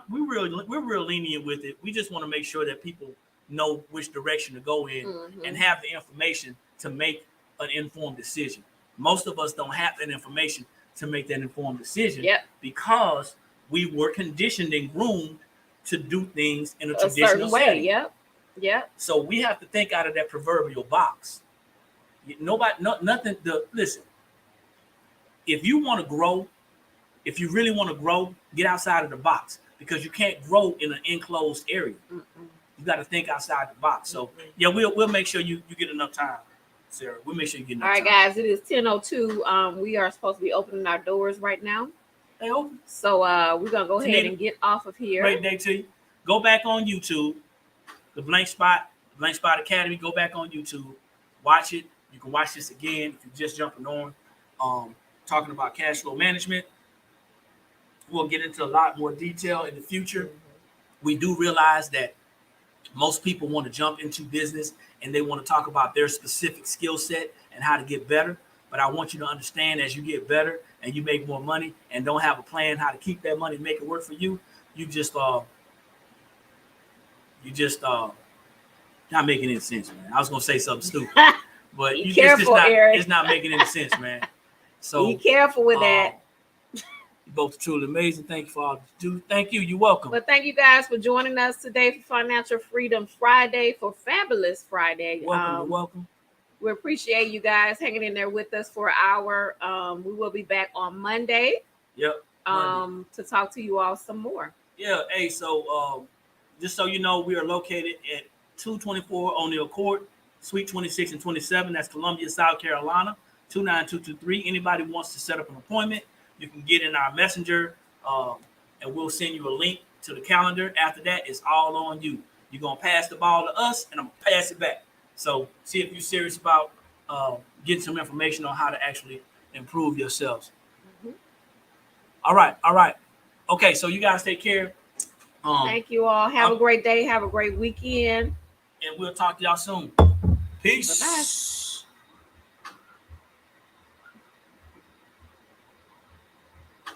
we're real lenient with it. We just want to make sure that people know which direction to go in and have the information to make an informed decision. Most of us don't have that information to make that informed decision because we were conditioned and groomed to do things in a traditional way. Yep. So we have to think out of that proverbial box. Listen, if you want to grow, if you really want to grow, get outside of the box because you can't grow in an enclosed area. You got to think outside the box. So we'll make sure you get enough time, Sarah. We'll make sure you get enough time. All right, guys, it is 10:02. We are supposed to be opening our doors right now. They open. So we're gonna go ahead and get off of here. Great day to you. Go back on YouTube, the Blank Spot Academy. Go back on YouTube, watch it. You can watch this again if you're just jumping on. Talking about cash flow management. We'll get into a lot more detail in the future. We do realize that most people want to jump into business and they want to talk about their specific skill set and how to get better. But I want you to understand as you get better and you make more money and don't have a plan how to keep that money and make it work for you, you just not making any sense, man. I was gonna say something stupid, but it's not making any sense, man. So be careful with that. You're both truly amazing. Thank you for all you do. Thank you. You're welcome. But thank you guys for joining us today for Financial Freedom Friday, for Fabulous Friday. Welcome. We appreciate you guys hanging in there with us for an hour. We will be back on Monday. Yep. To talk to you all some more. Yeah. Hey, so just so you know, we are located at 224 O'Neill Court, Suite 26 and 27. That's Columbia, South Carolina, 29223. Anybody wants to set up an appointment, you can get in our messenger, and we'll send you a link to the calendar. After that, it's all on you. You're going to pass the ball to us, and I'm going to pass it back. So see if you're serious about getting some information on how to actually improve yourselves. All right. Okay, so you guys take care. Thank you all. Have a great day. Have a great weekend. And we'll talk to y'all soon. Peace. Bye-bye.